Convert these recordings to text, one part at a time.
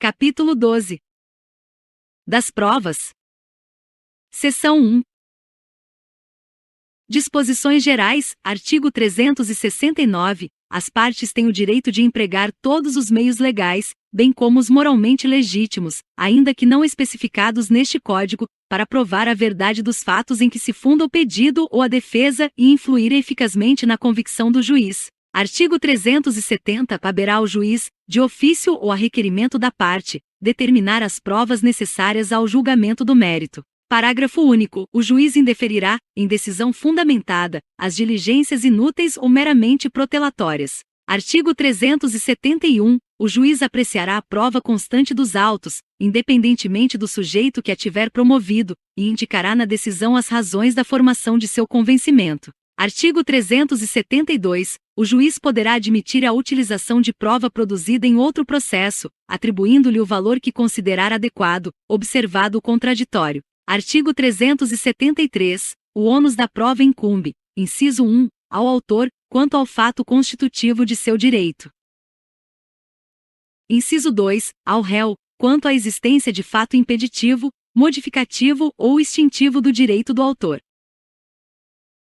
Capítulo 12. Das provas. Seção 1. Disposições gerais, artigo 369. As partes têm o direito de empregar todos os meios legais, bem como os moralmente legítimos, ainda que não especificados neste Código, para provar a verdade dos fatos em que se funda o pedido ou a defesa e influir eficazmente na convicção do juiz. Artigo 370. Caberá ao juiz, de ofício ou a requerimento da parte, determinar as provas necessárias ao julgamento do mérito. Parágrafo único. O juiz indeferirá, em decisão fundamentada, as diligências inúteis ou meramente protelatórias. Artigo 371. O juiz apreciará a prova constante dos autos, independentemente do sujeito que a tiver promovido, e indicará na decisão as razões da formação de seu convencimento. Artigo 372. O juiz poderá admitir a utilização de prova produzida em outro processo, atribuindo-lhe o valor que considerar adequado, observado o contraditório. Artigo 373. O ônus da prova incumbe, inciso 1, ao autor, quanto ao fato constitutivo de seu direito. Inciso 2, ao réu, quanto à existência de fato impeditivo, modificativo ou extintivo do direito do autor.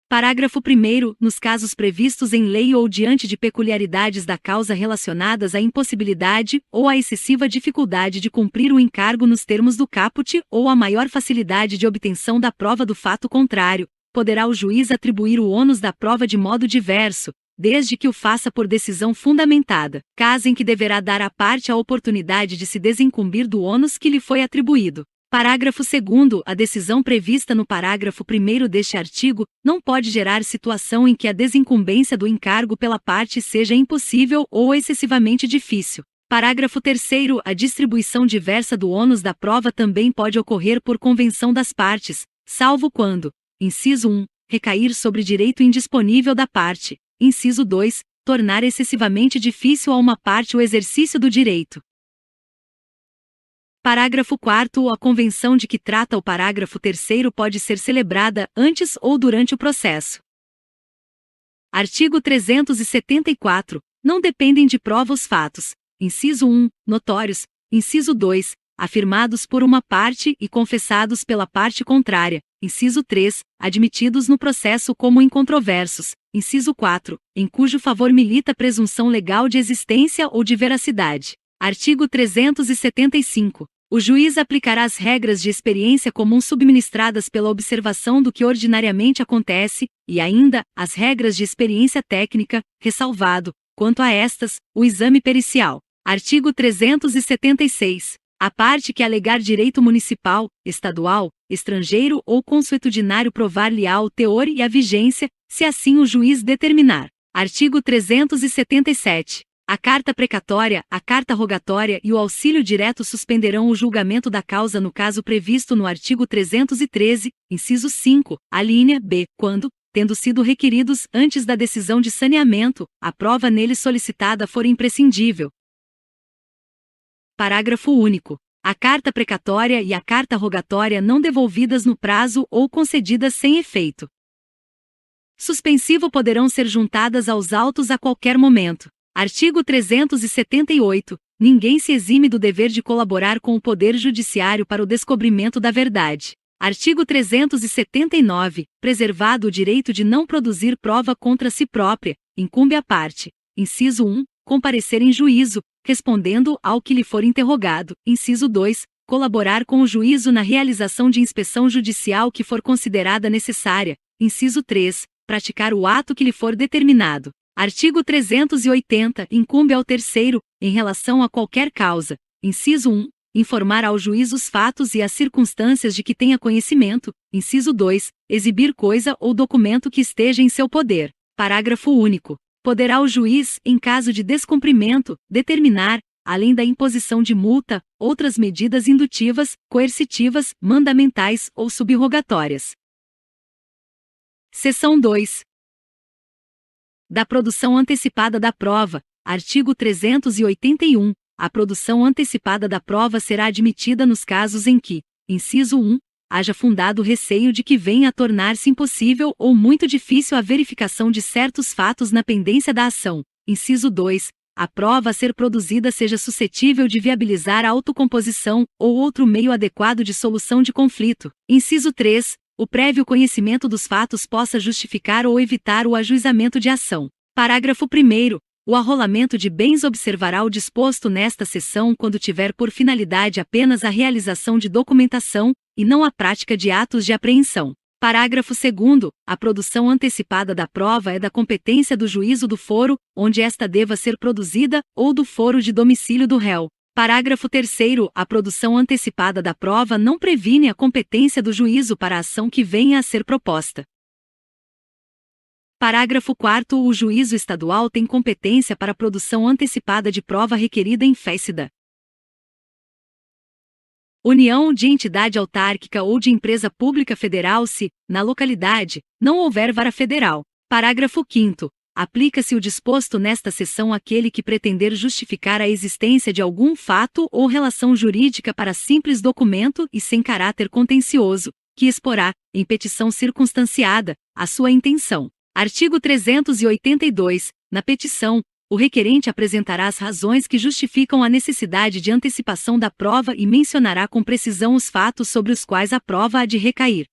Parágrafo 1º. Nos casos previstos em lei ou diante de peculiaridades da causa relacionadas à impossibilidade ou à excessiva dificuldade de cumprir o encargo nos termos do caput ou à maior facilidade de obtenção da prova do fato contrário, poderá o juiz atribuir o ônus da prova de modo diverso, desde que o faça por decisão fundamentada, caso em que deverá dar à parte a oportunidade de se desincumbir do ônus que lhe foi atribuído. Parágrafo 2º. A decisão prevista no parágrafo 1º deste artigo não pode gerar situação em que a desincumbência do encargo pela parte seja impossível ou excessivamente difícil. Parágrafo 3º. A distribuição diversa do ônus da prova também pode ocorrer por convenção das partes, salvo quando: inciso 1, recair sobre direito indisponível da parte; inciso 2, tornar excessivamente difícil a uma parte o exercício do direito. Parágrafo 4º. A convenção de que trata o parágrafo 3º pode ser celebrada antes ou durante o processo. Artigo 374. Não dependem de prova os fatos: inciso 1, notórios; inciso 2, afirmados por uma parte e confessados pela parte contrária; inciso 3, admitidos no processo como incontroversos; inciso 4, em cujo favor milita a presunção legal de existência ou de veracidade. Artigo 375. O juiz aplicará as regras de experiência comum subministradas pela observação do que ordinariamente acontece, e ainda, as regras de experiência técnica, ressalvado, quanto a estas, o exame pericial. Artigo 376. A parte que alegar direito municipal, estadual, estrangeiro ou consuetudinário provar-lhe-á o teor e a vigência, se assim o juiz determinar. Artigo 377. A carta precatória, a carta rogatória e o auxílio direto suspenderão o julgamento da causa no caso previsto no artigo 313, inciso 5, alínea b, quando, tendo sido requeridos antes da decisão de saneamento, a prova nele solicitada for imprescindível. Parágrafo único. A carta precatória e a carta rogatória não devolvidas no prazo ou concedidas sem efeito suspensivo poderão ser juntadas aos autos a qualquer momento. Artigo 378. Ninguém se exime do dever de colaborar com o Poder Judiciário para o descobrimento da verdade. Artigo 379. Preservado o direito de não produzir prova contra si própria, incumbe à parte: inciso 1, comparecer em juízo, respondendo ao que lhe for interrogado; inciso 2, colaborar com o juízo na realização de inspeção judicial que for considerada necessária; inciso 3, praticar o ato que lhe for determinado. Artigo 380. Incumbe ao terceiro, em relação a qualquer causa: inciso 1, informar ao juiz os fatos e as circunstâncias de que tenha conhecimento; inciso 2, exibir coisa ou documento que esteja em seu poder. Parágrafo único. Poderá o juiz, em caso de descumprimento, determinar, além da imposição de multa, outras medidas indutivas, coercitivas, mandamentais ou subrogatórias. Seção 2. Da produção antecipada da prova. Artigo 381. A produção antecipada da prova será admitida nos casos em que: inciso 1, haja fundado receio de que venha a tornar-se impossível ou muito difícil a verificação de certos fatos na pendência da ação; inciso 2, a prova a ser produzida seja suscetível de viabilizar a autocomposição ou outro meio adequado de solução de conflito. Inciso 3. O prévio conhecimento dos fatos possa justificar ou evitar o ajuizamento de ação. Parágrafo 1º. O arrolamento de bens observará o disposto nesta seção quando tiver por finalidade apenas a realização de documentação, e não a prática de atos de apreensão. Parágrafo 2º. A produção antecipada da prova é da competência do juízo do foro, onde esta deva ser produzida, ou do foro de domicílio do réu. Parágrafo 3º. A produção antecipada da prova não previne a competência do juízo para a ação que venha a ser proposta. Parágrafo 4º. O juízo estadual tem competência para a produção antecipada de prova requerida em fécida união de entidade autárquica ou de empresa pública federal se, na localidade, não houver vara federal. Parágrafo 5º. Aplica-se o disposto nesta seção àquele que pretender justificar a existência de algum fato ou relação jurídica para simples documento e sem caráter contencioso, que exporá, em petição circunstanciada, a sua intenção. Artigo 382. Na petição, o requerente apresentará as razões que justificam a necessidade de antecipação da prova e mencionará com precisão os fatos sobre os quais a prova há de recair.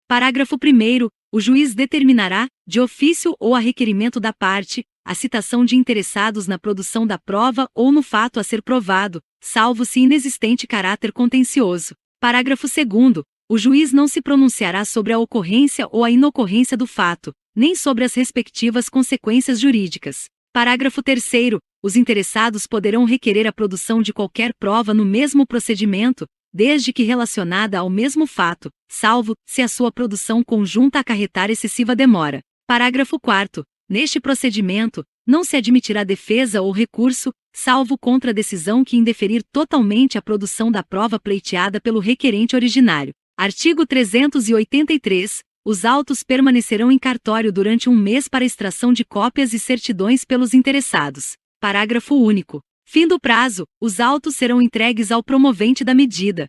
Parágrafo 1º. O juiz determinará, de ofício ou a requerimento da parte, a citação de interessados na produção da prova ou no fato a ser provado, salvo se inexistente caráter contencioso. Parágrafo 2º. O juiz não se pronunciará sobre a ocorrência ou a inocorrência do fato, nem sobre as respectivas consequências jurídicas. Parágrafo 3º. Os interessados poderão requerer a produção de qualquer prova no mesmo procedimento, desde que relacionada ao mesmo fato, salvo se a sua produção conjunta acarretar excessiva demora. Parágrafo 4º. Neste procedimento, não se admitirá defesa ou recurso, salvo contra a decisão que indeferir totalmente a produção da prova pleiteada pelo requerente originário. Artigo 383. Os autos permanecerão em cartório durante um mês para extração de cópias e certidões pelos interessados. Parágrafo único. Fim do prazo, os autos serão entregues ao promovente da medida.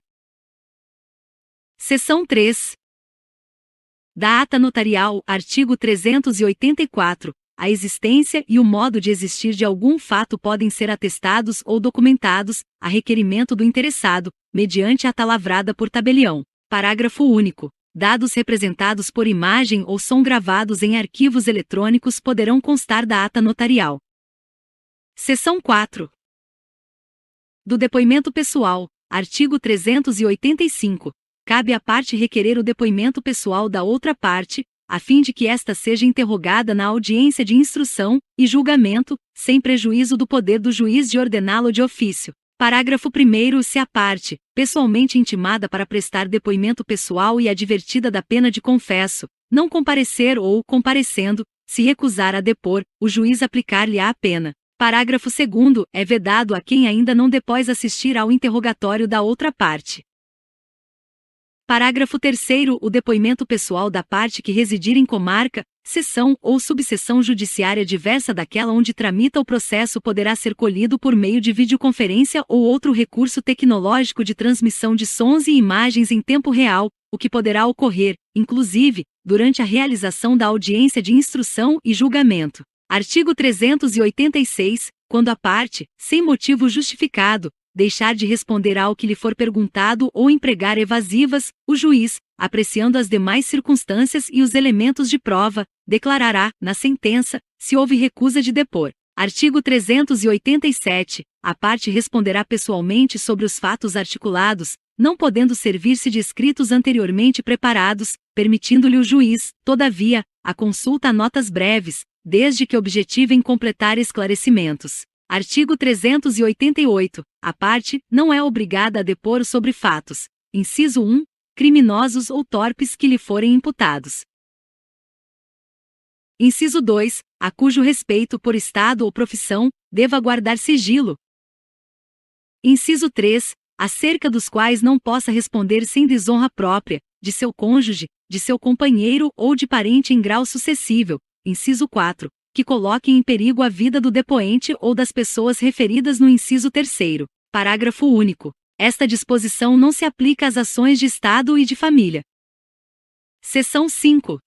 Seção 3. Da ata notarial, artigo 384. A existência e o modo de existir de algum fato podem ser atestados ou documentados, a requerimento do interessado, mediante ata lavrada por tabelião. Parágrafo único. Dados representados por imagem ou som gravados em arquivos eletrônicos poderão constar da ata notarial. Seção 4. Do depoimento pessoal, artigo 385. Cabe à parte requerer o depoimento pessoal da outra parte, a fim de que esta seja interrogada na audiência de instrução e julgamento, sem prejuízo do poder do juiz de ordená-lo de ofício. Parágrafo 1º. Se a parte, pessoalmente intimada para prestar depoimento pessoal e advertida da pena de confesso, não comparecer ou, comparecendo, se recusar a depor, o juiz aplicar-lhe-á a pena. Parágrafo 2º. É vedado a quem ainda não depôs assistir ao interrogatório da outra parte. Parágrafo 3º. O depoimento pessoal da parte que residir em comarca, seção ou subseção judiciária diversa daquela onde tramita o processo poderá ser colhido por meio de videoconferência ou outro recurso tecnológico de transmissão de sons e imagens em tempo real, o que poderá ocorrer, inclusive, durante a realização da audiência de instrução e julgamento. Artigo 386. Quando a parte, sem motivo justificado, deixar de responder ao que lhe for perguntado ou empregar evasivas, o juiz, apreciando as demais circunstâncias e os elementos de prova, declarará, na sentença, se houve recusa de depor. Artigo 387. A parte responderá pessoalmente sobre os fatos articulados, não podendo servir-se de escritos anteriormente preparados, permitindo-lhe o juiz, todavia, a consulta a notas breves, desde que objetivem completar esclarecimentos. Artigo 388. A parte não é obrigada a depor sobre fatos, inciso 1, criminosos ou torpes que lhe forem imputados. Inciso 2, a cujo respeito por estado ou profissão, deva guardar sigilo. Inciso 3, acerca dos quais não possa responder sem desonra própria, de seu cônjuge, de seu companheiro ou de parente em grau sucessível. Inciso 4, que coloquem em perigo a vida do depoente ou das pessoas referidas no inciso 3º. Parágrafo único. Esta disposição não se aplica às ações de Estado e de família. Seção 5.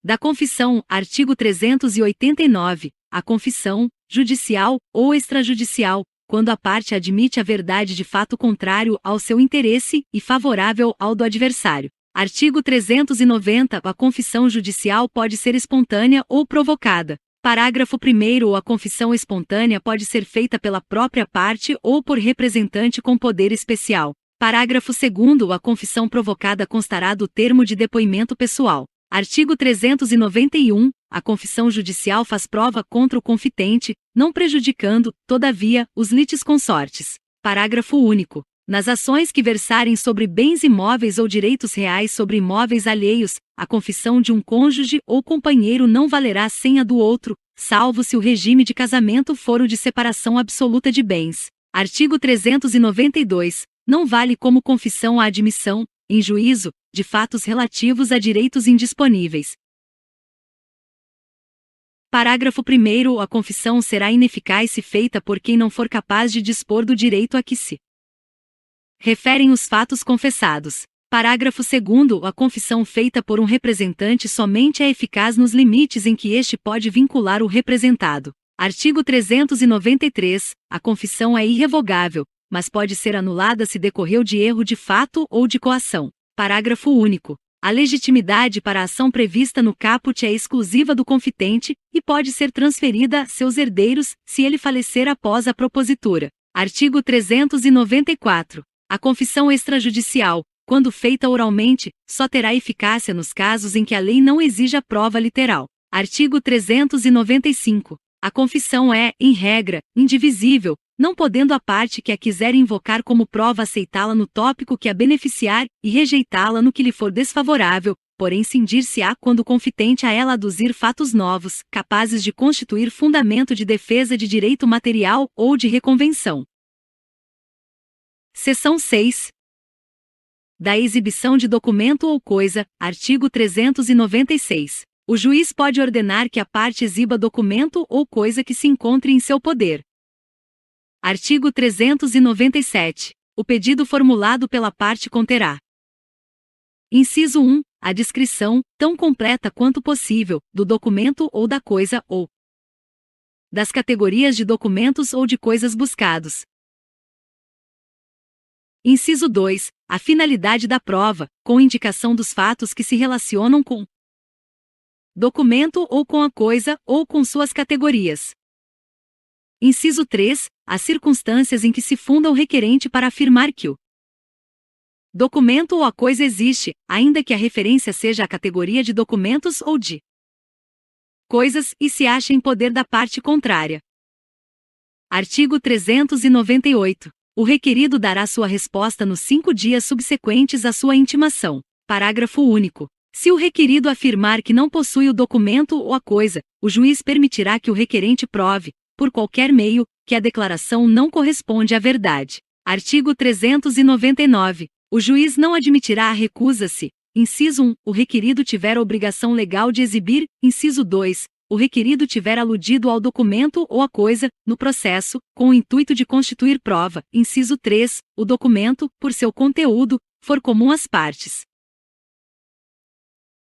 Da confissão, artigo 389, a confissão, judicial ou extrajudicial, quando a parte admite a verdade de fato contrário ao seu interesse e favorável ao do adversário. Artigo 390, a confissão judicial pode ser espontânea ou provocada. Parágrafo 1º, a confissão espontânea pode ser feita pela própria parte ou por representante com poder especial. Parágrafo 2º, a confissão provocada constará do termo de depoimento pessoal. Artigo 391, a confissão judicial faz prova contra o confitente, não prejudicando, todavia, os litisconsortes. Parágrafo único. Nas ações que versarem sobre bens imóveis ou direitos reais sobre imóveis alheios, a confissão de um cônjuge ou companheiro não valerá sem a do outro, salvo se o regime de casamento for o de separação absoluta de bens. Artigo 392. Não vale como confissão a admissão, em juízo, de fatos relativos a direitos indisponíveis. Parágrafo 1º. A confissão será ineficaz se feita por quem não for capaz de dispor do direito a que se referem os fatos confessados. Parágrafo 2º. A confissão feita por um representante somente é eficaz nos limites em que este pode vincular o representado. Artigo 393. A confissão é irrevogável, mas pode ser anulada se decorreu de erro de fato ou de coação. Parágrafo único. A legitimidade para a ação prevista no caput é exclusiva do confitente e pode ser transferida a seus herdeiros se ele falecer após a propositura. Artigo 394. A confissão extrajudicial, quando feita oralmente, só terá eficácia nos casos em que a lei não exija prova literal. Artigo 395. A confissão é, em regra, indivisível, não podendo a parte que a quiser invocar como prova aceitá-la no tópico que a beneficiar e rejeitá-la no que lhe for desfavorável, porém cindir-se-á quando o confitente a ela aduzir fatos novos, capazes de constituir fundamento de defesa de direito material ou de reconvenção. Seção 6. Da exibição de documento ou coisa, artigo 396. O juiz pode ordenar que a parte exiba documento ou coisa que se encontre em seu poder. Artigo 397. O pedido formulado pela parte conterá: inciso 1. A descrição, tão completa quanto possível, do documento ou da coisa ou das categorias de documentos ou de coisas buscados. Inciso 2. A finalidade da prova, com indicação dos fatos que se relacionam com documento ou com a coisa ou com suas categorias. Inciso 3. As circunstâncias em que se funda o requerente para afirmar que o documento ou a coisa existe, ainda que a referência seja a categoria de documentos ou de coisas e se ache em poder da parte contrária. Artigo 398. O requerido dará sua resposta nos 5 dias subsequentes à sua intimação. Parágrafo único. Se o requerido afirmar que não possui o documento ou a coisa, o juiz permitirá que o requerente prove, por qualquer meio, que a declaração não corresponde à verdade. Artigo 399. O juiz não admitirá a recusa se: inciso 1. O requerido tiver obrigação legal de exibir; inciso 2. O requerido tiver aludido ao documento ou à coisa, no processo, com o intuito de constituir prova; inciso 3. O documento, por seu conteúdo, for comum às partes.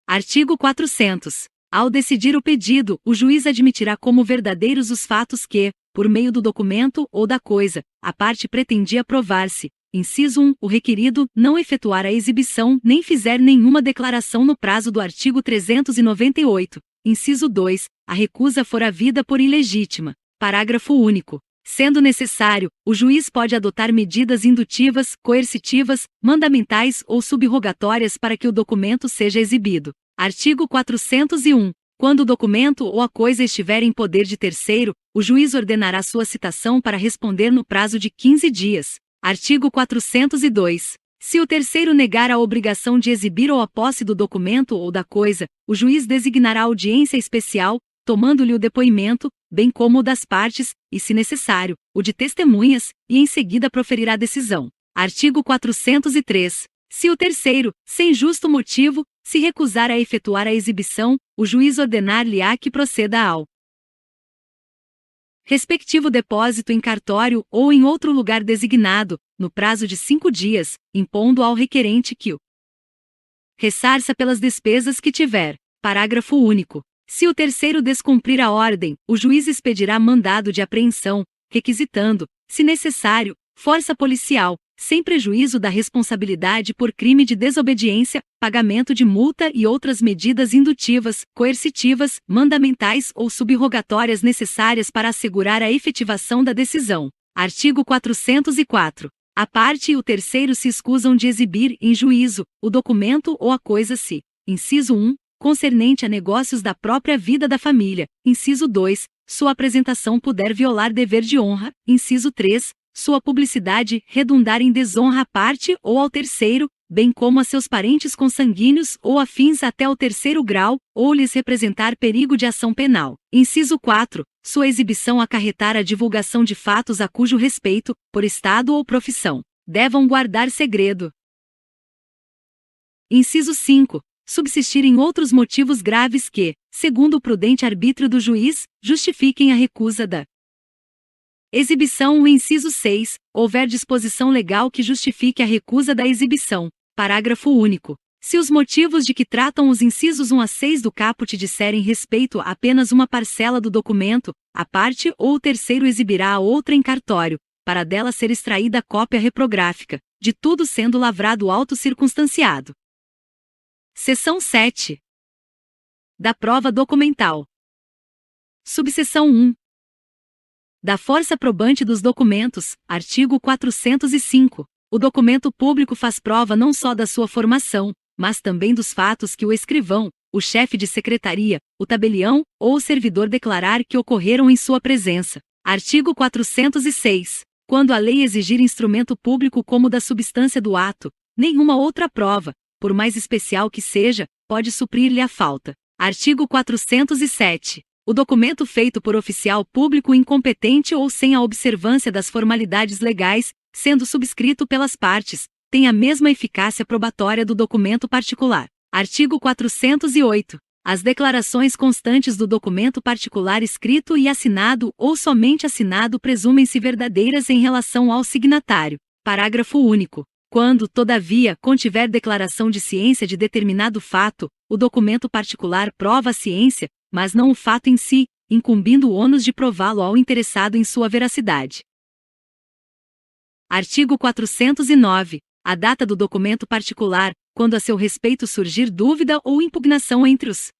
Artigo 400. Ao decidir o pedido, o juiz admitirá como verdadeiros os fatos que, por meio do documento ou da coisa, a parte pretendia provar-se. Inciso 1. O requerido não efetuar a exibição nem fizer nenhuma declaração no prazo do artigo 398. Inciso 2. A recusa for havida por ilegítima. Parágrafo único. Sendo necessário, o juiz pode adotar medidas indutivas, coercitivas, mandamentais ou subrogatórias para que o documento seja exibido. Artigo 401. Quando o documento ou a coisa estiver em poder de terceiro, o juiz ordenará sua citação para responder no prazo de 15 dias. Artigo 402. Se o terceiro negar a obrigação de exibir ou a posse do documento ou da coisa, o juiz designará audiência especial, tomando-lhe o depoimento, bem como o das partes, e, se necessário, o de testemunhas, e em seguida proferirá decisão. Artigo 403. Se o terceiro, sem justo motivo, se recusar a efetuar a exibição, o juiz ordenar-lhe-á que proceda ao respectivo depósito em cartório ou em outro lugar designado, no prazo de 5 dias, impondo ao requerente que o ressarça pelas despesas que tiver. Parágrafo único. Se o terceiro descumprir a ordem, o juiz expedirá mandado de apreensão, requisitando, se necessário, força policial, sem prejuízo da responsabilidade por crime de desobediência, pagamento de multa e outras medidas indutivas, coercitivas, mandamentais ou subrogatórias necessárias para assegurar a efetivação da decisão. Artigo 404. A parte e o terceiro se escusam de exibir, em juízo, o documento ou a coisa se: inciso 1, concernente a negócios da própria vida da família; inciso 2, sua apresentação puder violar dever de honra; inciso 3, sua publicidade redundar em desonra à parte ou ao terceiro, bem como a seus parentes consanguíneos ou afins até o terceiro grau, ou lhes representar perigo de ação penal. Inciso 4, sua exibição acarretar a divulgação de fatos a cujo respeito, por estado ou profissão, devam guardar segredo. Inciso 5, subsistirem outros motivos graves que, segundo o prudente arbítrio do juiz, justifiquem a recusa da exibição. O inciso 6, houver disposição legal que justifique a recusa da exibição. Parágrafo único. Se os motivos de que tratam os incisos 1 a 6 do caput disserem respeito a apenas uma parcela do documento, a parte ou o terceiro exibirá a outra em cartório, para dela ser extraída cópia reprográfica, de tudo sendo lavrado auto circunstanciado. Seção 7. Da prova documental. Subseção 1. Da força probante dos documentos, artigo 405. O documento público faz prova não só da sua formação, mas também dos fatos que o escrivão, o chefe de secretaria, o tabelião ou o servidor declarar que ocorreram em sua presença. Artigo 406. Quando a lei exigir instrumento público como da substância do ato, nenhuma outra prova, por mais especial que seja, pode suprir-lhe a falta. Artigo 407. O documento feito por oficial público incompetente ou sem a observância das formalidades legais, sendo subscrito pelas partes, tem a mesma eficácia probatória do documento particular. Artigo 408. As declarações constantes do documento particular escrito e assinado ou somente assinado presumem-se verdadeiras em relação ao signatário. Parágrafo único. Quando, todavia, contiver declaração de ciência de determinado fato, o documento particular prova a ciência, mas não o fato em si, incumbindo o ônus de prová-lo ao interessado em sua veracidade. Artigo 409. A data do documento particular, quando a seu respeito surgir dúvida ou impugnação entre os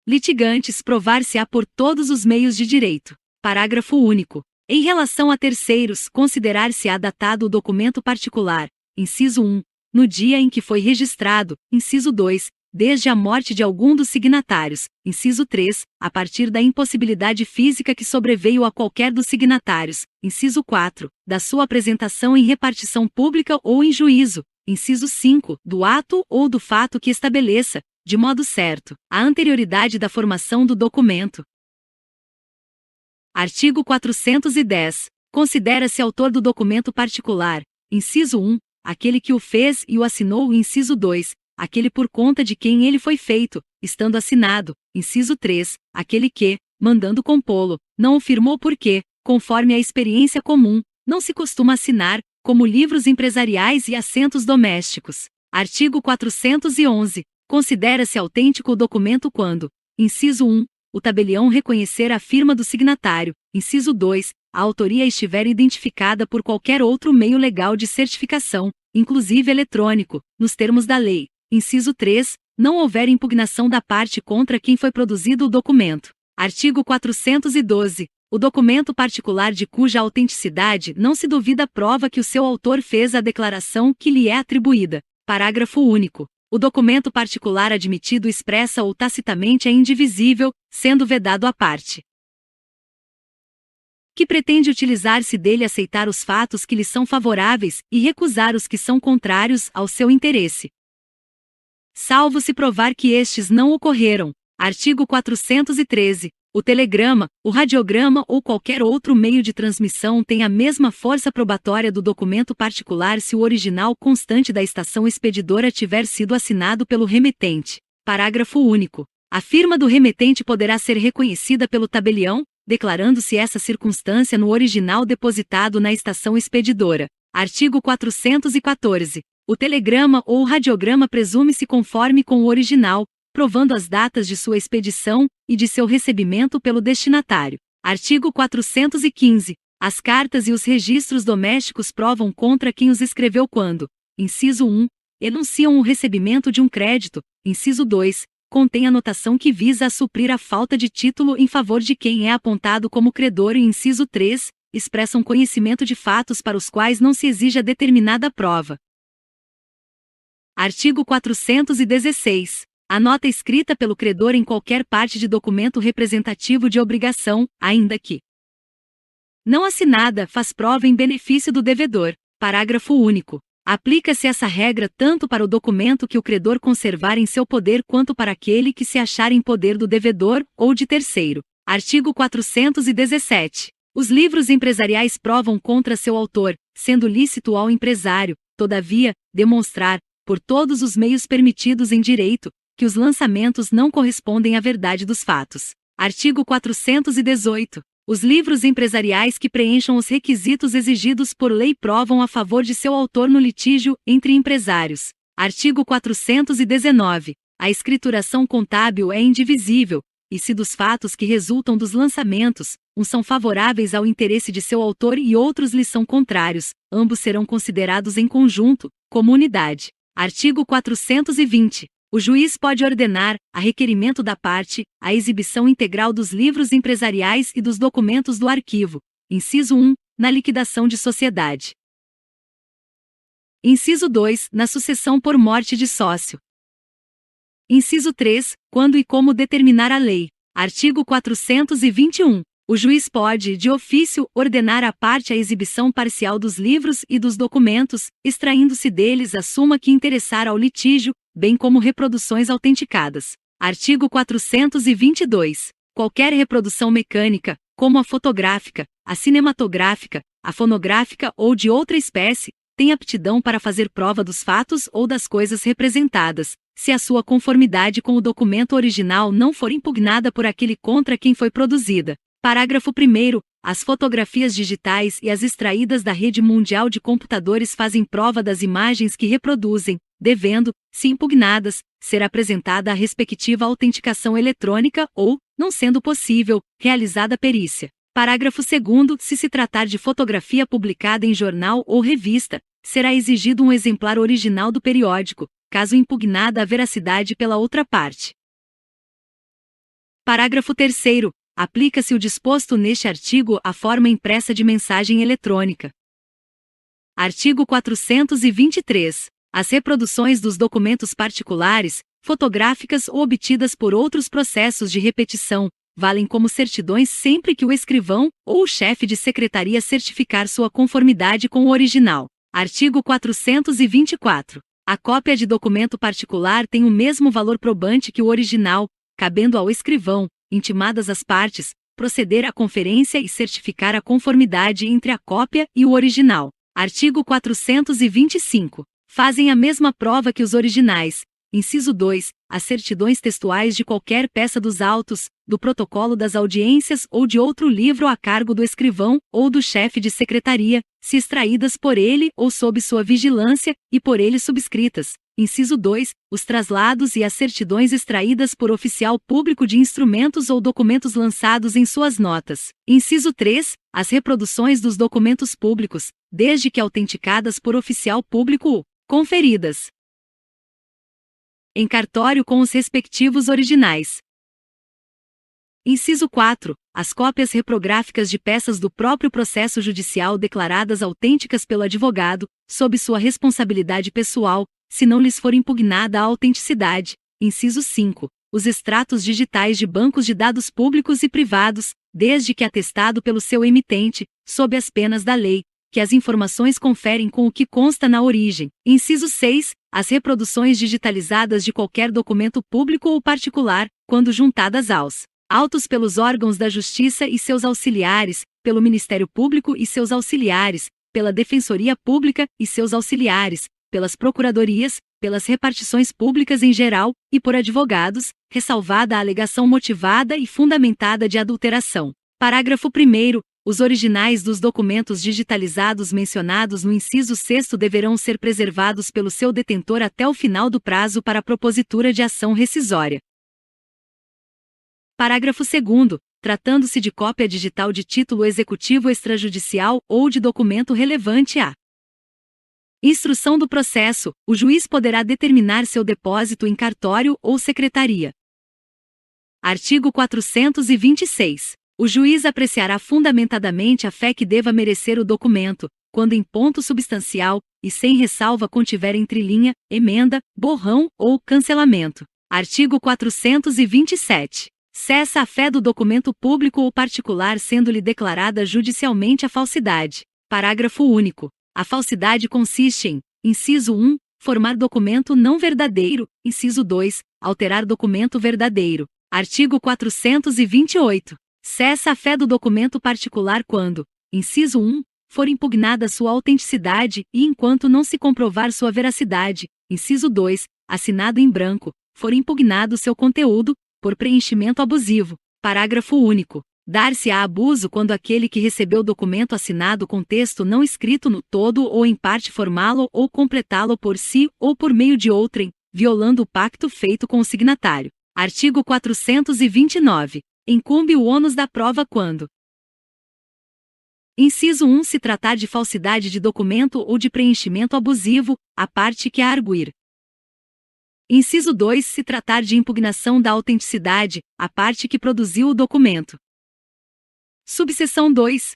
litigantes, provar-se-á por todos os meios de direito. Parágrafo único. Em relação a terceiros, considerar-se-á datado o documento particular, inciso 1, no dia em que foi registrado, inciso 2, desde a morte de algum dos signatários, inciso 3, a partir da impossibilidade física que sobreveio a qualquer dos signatários, inciso 4, da sua apresentação em repartição pública ou em juízo, inciso 5, do ato ou do fato que estabeleça, de modo certo, a anterioridade da formação do documento. Artigo 410. Considera-se autor do documento particular, inciso 1, aquele que o fez e o assinou, inciso 2, aquele por conta de quem ele foi feito, estando assinado, inciso 3, aquele que, mandando compô-lo, não o firmou porque, conforme a experiência comum, não se costuma assinar, como livros empresariais e assentos domésticos. Artigo 411. Considera-se autêntico o documento quando, inciso 1, o tabelião reconhecer a firma do signatário, inciso 2, a autoria estiver identificada por qualquer outro meio legal de certificação, inclusive eletrônico, nos termos da lei, inciso 3, não houver impugnação da parte contra quem foi produzido o documento. Artigo 412. O documento particular de cuja autenticidade não se duvida prova que o seu autor fez a declaração que lhe é atribuída. Parágrafo único. O documento particular admitido expressa ou tacitamente é indivisível, sendo vedado à parte que pretende utilizar-se dele aceitar os fatos que lhe são favoráveis e recusar os que são contrários ao seu interesse, salvo se provar que estes não ocorreram. Artigo 413. O telegrama, o radiograma ou qualquer outro meio de transmissão tem a mesma força probatória do documento particular se o original constante da estação expedidora tiver sido assinado pelo remetente. Parágrafo único. A firma do remetente poderá ser reconhecida pelo tabelião, declarando-se essa circunstância no original depositado na estação expedidora. Artigo 414. O telegrama ou radiograma presume-se conforme com o original, provando as datas de sua expedição e de seu recebimento pelo destinatário. Artigo 415. As cartas e os registros domésticos provam contra quem os escreveu quando: inciso 1. Enunciam o recebimento de um crédito. Inciso 2. Contém anotação que visa a suprir a falta de título em favor de quem é apontado como credor e inciso 3. Expressam conhecimento de fatos para os quais não se exija determinada prova. Artigo 416. A nota escrita pelo credor em qualquer parte de documento representativo de obrigação, ainda que não assinada, faz prova em benefício do devedor. Parágrafo único. Aplica-se essa regra tanto para o documento que o credor conservar em seu poder quanto para aquele que se achar em poder do devedor ou de terceiro. Artigo 417. Os livros empresariais provam contra seu autor, sendo lícito ao empresário, todavia, demonstrar, por todos os meios permitidos em direito, que os lançamentos não correspondem à verdade dos fatos. Artigo 418. Os livros empresariais que preencham os requisitos exigidos por lei provam a favor de seu autor no litígio entre empresários. Artigo 419. A escrituração contábil é indivisível, e se dos fatos que resultam dos lançamentos, uns são favoráveis ao interesse de seu autor e outros lhe são contrários, ambos serão considerados em conjunto, como unidade. Artigo 420. O juiz pode ordenar, a requerimento da parte, a exibição integral dos livros empresariais e dos documentos do arquivo. Inciso 1. Na liquidação de sociedade. Inciso 2. Na sucessão por morte de sócio. Inciso 3. Quando e como determinar a lei. Artigo 421. O juiz pode, de ofício, ordenar à parte a exibição parcial dos livros e dos documentos, extraindo-se deles a suma que interessar ao litígio, bem como reproduções autenticadas. Artigo 422. Qualquer reprodução mecânica, como a fotográfica, a cinematográfica, a fonográfica ou de outra espécie, tem aptidão para fazer prova dos fatos ou das coisas representadas, se a sua conformidade com o documento original não for impugnada por aquele contra quem foi produzida. Parágrafo 1º. As fotografias digitais e as extraídas da rede mundial de computadores fazem prova das imagens que reproduzem, devendo, se impugnadas, ser apresentada a respectiva autenticação eletrônica ou, não sendo possível, realizada perícia. Parágrafo 2º. Se se tratar de fotografia publicada em jornal ou revista, será exigido um exemplar original do periódico, caso impugnada a veracidade pela outra parte. Parágrafo 3º. Aplica-se o disposto neste artigo à forma impressa de mensagem eletrônica. Artigo 423. As reproduções dos documentos particulares, fotográficas ou obtidas por outros processos de repetição, valem como certidões sempre que o escrivão ou o chefe de secretaria certificar sua conformidade com o original. Artigo 424. A cópia de documento particular tem o mesmo valor probante que o original, cabendo ao escrivão, intimadas as partes, proceder à conferência e certificar a conformidade entre a cópia e o original. Artigo 425. Fazem a mesma prova que os originais. Inciso 2. As certidões textuais de qualquer peça dos autos, do protocolo das audiências ou de outro livro a cargo do escrivão ou do chefe de secretaria, se extraídas por ele ou sob sua vigilância, e por ele subscritas. Inciso 2. Os traslados e as certidões extraídas por oficial público de instrumentos ou documentos lançados em suas notas. Inciso 3. As reproduções dos documentos públicos, desde que autenticadas por oficial público, conferidas em cartório com os respectivos originais. Inciso 4. As cópias reprográficas de peças do próprio processo judicial declaradas autênticas pelo advogado, sob sua responsabilidade pessoal, se não lhes for impugnada a autenticidade. Inciso 5. Os extratos digitais de bancos de dados públicos e privados, desde que atestado pelo seu emitente, sob as penas da lei, que as informações conferem com o que consta na origem. Inciso 6. As reproduções digitalizadas de qualquer documento público ou particular, quando juntadas aos autos pelos órgãos da Justiça e seus auxiliares, pelo Ministério Público e seus auxiliares, pela Defensoria Pública e seus auxiliares, pelas procuradorias, pelas repartições públicas em geral, e por advogados, ressalvada a alegação motivada e fundamentada de adulteração. Parágrafo 1º. Os originais dos documentos digitalizados mencionados no inciso 6º deverão ser preservados pelo seu detentor até o final do prazo para a propositura de ação rescisória. Parágrafo 2º. Tratando-se de cópia digital de título executivo extrajudicial ou de documento relevante à instrução do processo, o juiz poderá determinar seu depósito em cartório ou secretaria. Artigo 426. O juiz apreciará fundamentadamente a fé que deva merecer o documento, quando em ponto substancial, e sem ressalva contiver entrelinha, emenda, borrão ou cancelamento. Artigo 427. Cessa a fé do documento público ou particular sendo-lhe declarada judicialmente a falsidade. Parágrafo único. A falsidade consiste em: inciso 1, formar documento não verdadeiro, inciso 2, alterar documento verdadeiro. Artigo 428. Cessa a fé do documento particular quando: inciso 1, for impugnada sua autenticidade e enquanto não se comprovar sua veracidade, inciso 2, assinado em branco, for impugnado seu conteúdo, por preenchimento abusivo. Parágrafo único. Dar-se-á abuso quando aquele que recebeu o documento assinado com texto não escrito no todo ou em parte formá-lo ou completá-lo por si ou por meio de outrem, violando o pacto feito com o signatário. Artigo 429. Incumbe o ônus da prova quando: inciso 1, se tratar de falsidade de documento ou de preenchimento abusivo, a parte que a arguir. Inciso 2, se tratar de impugnação da autenticidade, a parte que produziu o documento. Subseção 2.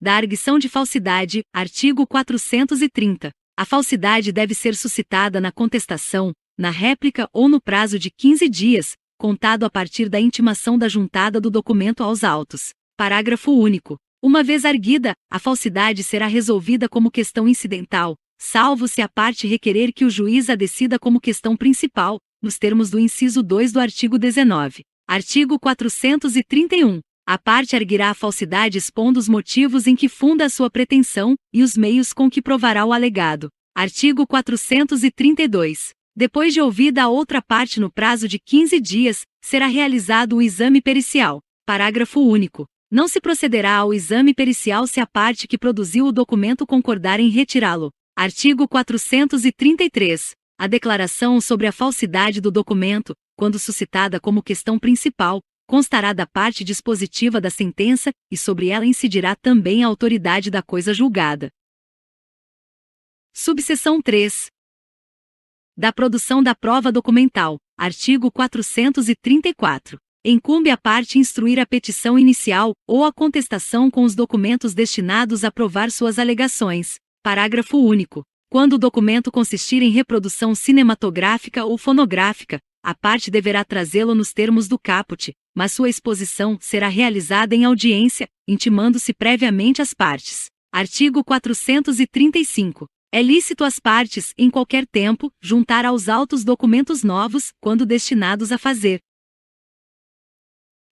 Da arguição de falsidade, artigo 430. A falsidade deve ser suscitada na contestação, na réplica ou no prazo de 15 dias, contado a partir da intimação da juntada do documento aos autos. Parágrafo único. Uma vez arguida, a falsidade será resolvida como questão incidental, salvo se a parte requerer que o juiz a decida como questão principal, nos termos do inciso 2 do artigo 19. Artigo 431. A parte arguirá a falsidade expondo os motivos em que funda a sua pretensão, e os meios com que provará o alegado. Artigo 432. Depois de ouvida a outra parte no prazo de 15 dias, será realizado o exame pericial. Parágrafo único. Não se procederá ao exame pericial se a parte que produziu o documento concordar em retirá-lo. Artigo 433. A declaração sobre a falsidade do documento, quando suscitada como questão principal, constará da parte dispositiva da sentença, e sobre ela incidirá também a autoridade da coisa julgada. Subseção 3. Da produção da prova documental. Artigo 434. Incumbe à parte instruir a petição inicial, ou a contestação com os documentos destinados a provar suas alegações. Parágrafo único. Quando o documento consistir em reprodução cinematográfica ou fonográfica, a parte deverá trazê-lo nos termos do caput, mas sua exposição será realizada em audiência, intimando-se previamente às partes. Artigo 435. É lícito às partes, em qualquer tempo, juntar aos autos documentos novos, quando destinados a fazer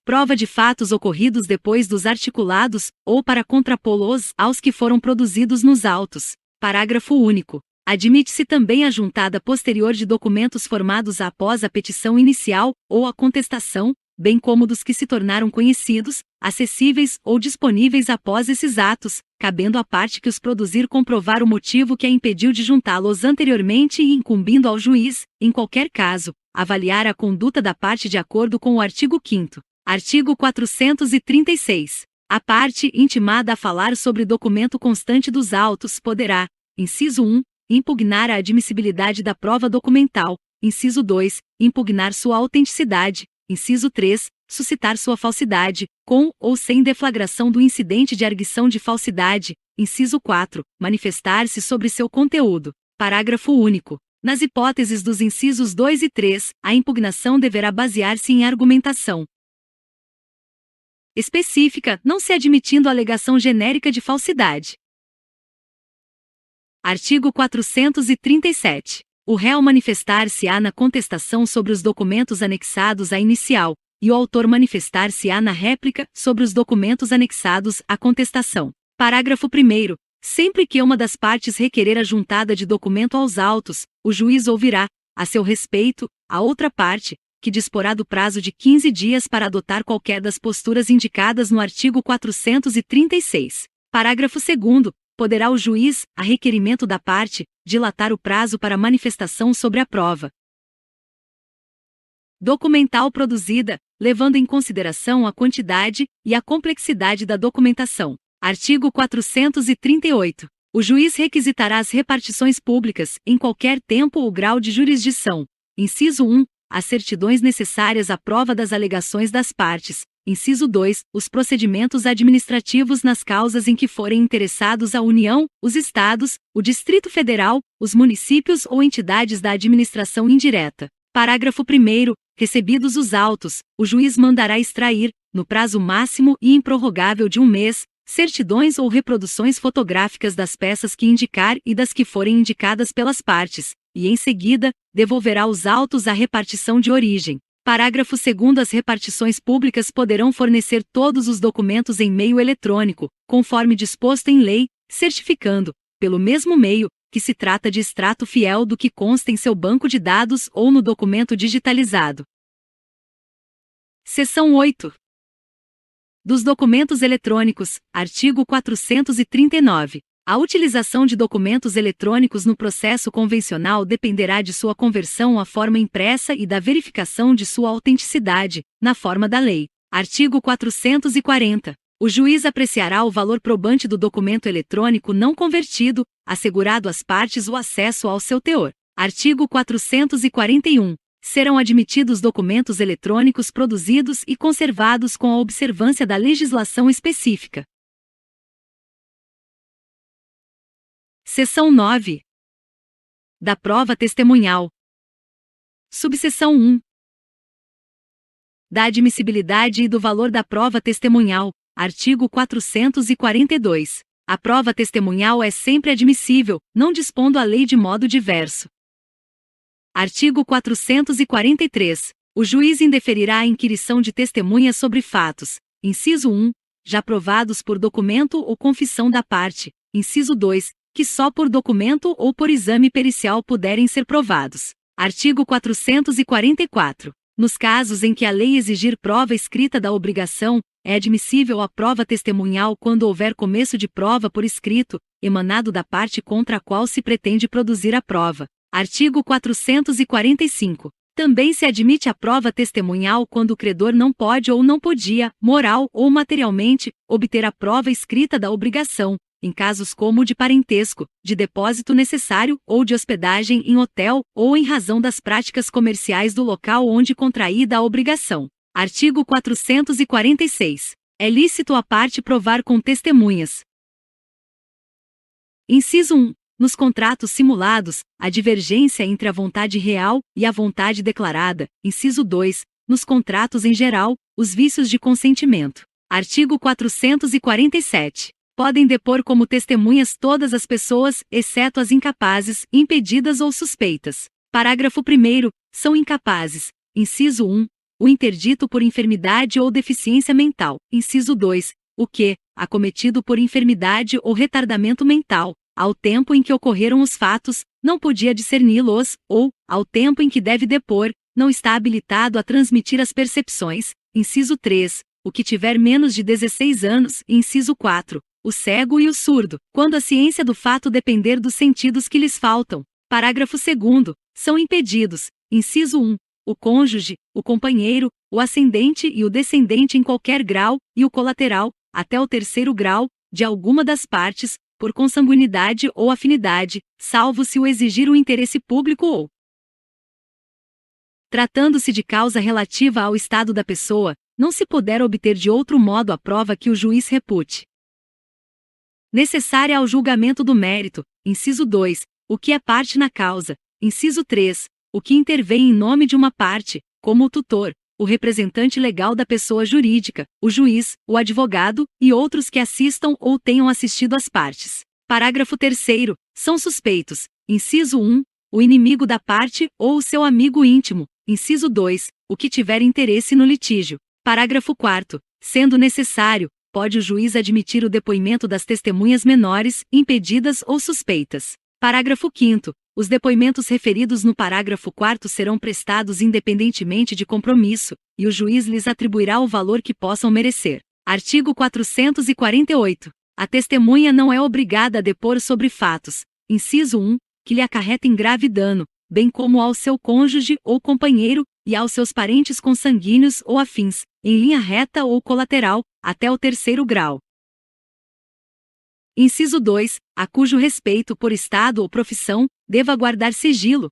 prova de fatos ocorridos depois dos articulados, ou para contrapô-los aos que foram produzidos nos autos. Parágrafo único. Admite-se também a juntada posterior de documentos formados após a petição inicial, ou a contestação, bem como dos que se tornaram conhecidos, acessíveis ou disponíveis após esses atos, cabendo à parte que os produzir comprovar o motivo que a impediu de juntá-los anteriormente e incumbindo ao juiz, em qualquer caso, avaliar a conduta da parte de acordo com o artigo 5º. Artigo 436. A parte intimada a falar sobre documento constante dos autos poderá, inciso 1, impugnar a admissibilidade da prova documental, inciso 2, impugnar sua autenticidade, inciso 3, suscitar sua falsidade, com ou sem deflagração do incidente de arguição de falsidade, inciso 4, manifestar-se sobre seu conteúdo. Parágrafo único. Nas hipóteses dos incisos 2 e 3, a impugnação deverá basear-se em argumentação específica, não se admitindo alegação genérica de falsidade. Artigo 437. O réu manifestar-se-á na contestação sobre os documentos anexados à inicial, e o autor manifestar-se-á na réplica sobre os documentos anexados à contestação. Parágrafo 1º. Sempre que uma das partes requerer a juntada de documento aos autos, o juiz ouvirá, a seu respeito, a outra parte, que disporá do prazo de 15 dias para adotar qualquer das posturas indicadas no artigo 436. Parágrafo 2º. Poderá o juiz, a requerimento da parte, dilatar o prazo para manifestação sobre a prova documental produzida, levando em consideração a quantidade e a complexidade da documentação. Artigo 438. O juiz requisitará as repartições públicas, em qualquer tempo ou grau de jurisdição. Inciso 1. As certidões necessárias à prova das alegações das partes. Inciso 2. Os procedimentos administrativos nas causas em que forem interessados a União, os Estados, o Distrito Federal, os municípios ou entidades da administração indireta. Parágrafo 1º. Recebidos os autos, o juiz mandará extrair, no prazo máximo e improrrogável de 1 mês, certidões ou reproduções fotográficas das peças que indicar e das que forem indicadas pelas partes, e em seguida, devolverá os autos à repartição de origem. Parágrafo 2º. As repartições públicas poderão fornecer todos os documentos em meio eletrônico, conforme disposto em lei, certificando, pelo mesmo meio, que se trata de extrato fiel do que consta em seu banco de dados ou no documento digitalizado. Seção 8. Dos documentos eletrônicos, artigo 439. A utilização de documentos eletrônicos no processo convencional dependerá de sua conversão à forma impressa e da verificação de sua autenticidade, na forma da lei. Artigo 440. O juiz apreciará o valor probante do documento eletrônico não convertido, assegurado às partes o acesso ao seu teor. Artigo 441. Serão admitidos documentos eletrônicos produzidos e conservados com a observância da legislação específica. Seção 9. Da prova testemunhal. Subseção 1. Da admissibilidade e do valor da prova testemunhal. Artigo 442. A prova testemunhal é sempre admissível, não dispondo a lei de modo diverso. Artigo 443. O juiz indeferirá a inquirição de testemunhas sobre fatos. Inciso 1. Já provados por documento ou confissão da parte. Inciso 2. Que só por documento ou por exame pericial puderem ser provados. Artigo 444. Nos casos em que a lei exigir prova escrita da obrigação, é admissível a prova testemunhal quando houver começo de prova por escrito, emanado da parte contra a qual se pretende produzir a prova. Artigo 445. Também se admite a prova testemunhal quando o credor não pode ou não podia, moral ou materialmente, obter a prova escrita da obrigação, em casos como o de parentesco, de depósito necessário ou de hospedagem em hotel ou em razão das práticas comerciais do local onde contraída a obrigação. Artigo 446. É lícito a parte provar com testemunhas. Inciso 1. Nos contratos simulados, a divergência entre a vontade real e a vontade declarada. Inciso 2. Nos contratos em geral, os vícios de consentimento. Artigo 447. Podem depor como testemunhas todas as pessoas, exceto as incapazes, impedidas ou suspeitas. Parágrafo 1º. São incapazes. Inciso 1. O interdito por enfermidade ou deficiência mental. Inciso 2. O que, acometido por enfermidade ou retardamento mental, ao tempo em que ocorreram os fatos, não podia discerni-los, ou, ao tempo em que deve depor, não está habilitado a transmitir as percepções. Inciso 3. O que tiver menos de 16 anos. Inciso 4. O cego e o surdo, quando a ciência do fato depender dos sentidos que lhes faltam. Parágrafo 2º. São impedidos. Inciso 1. O cônjuge, o companheiro, o ascendente e o descendente em qualquer grau, e o colateral, até o 3º grau, de alguma das partes, por consanguinidade ou afinidade, salvo se o exigir o interesse público ou, tratando-se de causa relativa ao estado da pessoa, não se puder obter de outro modo a prova que o juiz repute necessária ao julgamento do mérito. Inciso 2. O que é parte na causa. Inciso 3. O que intervém em nome de uma parte, como o tutor, o representante legal da pessoa jurídica, o juiz, o advogado, e outros que assistam ou tenham assistido às partes. Parágrafo 3º. São suspeitos. Inciso 1. O inimigo da parte ou o seu amigo íntimo. Inciso 2. O que tiver interesse no litígio. Parágrafo 4º. Sendo necessário, pode o juiz admitir o depoimento das testemunhas menores, impedidas ou suspeitas. Parágrafo 5º. Os depoimentos referidos no parágrafo 4º serão prestados independentemente de compromisso, e o juiz lhes atribuirá o valor que possam merecer. Artigo 448. A testemunha não é obrigada a depor sobre fatos, inciso 1, que lhe acarretem grave dano, bem como ao seu cônjuge ou companheiro, e aos seus parentes consanguíneos ou afins, em linha reta ou colateral, até o terceiro grau. Inciso 2. A cujo respeito por estado ou profissão, deva guardar sigilo.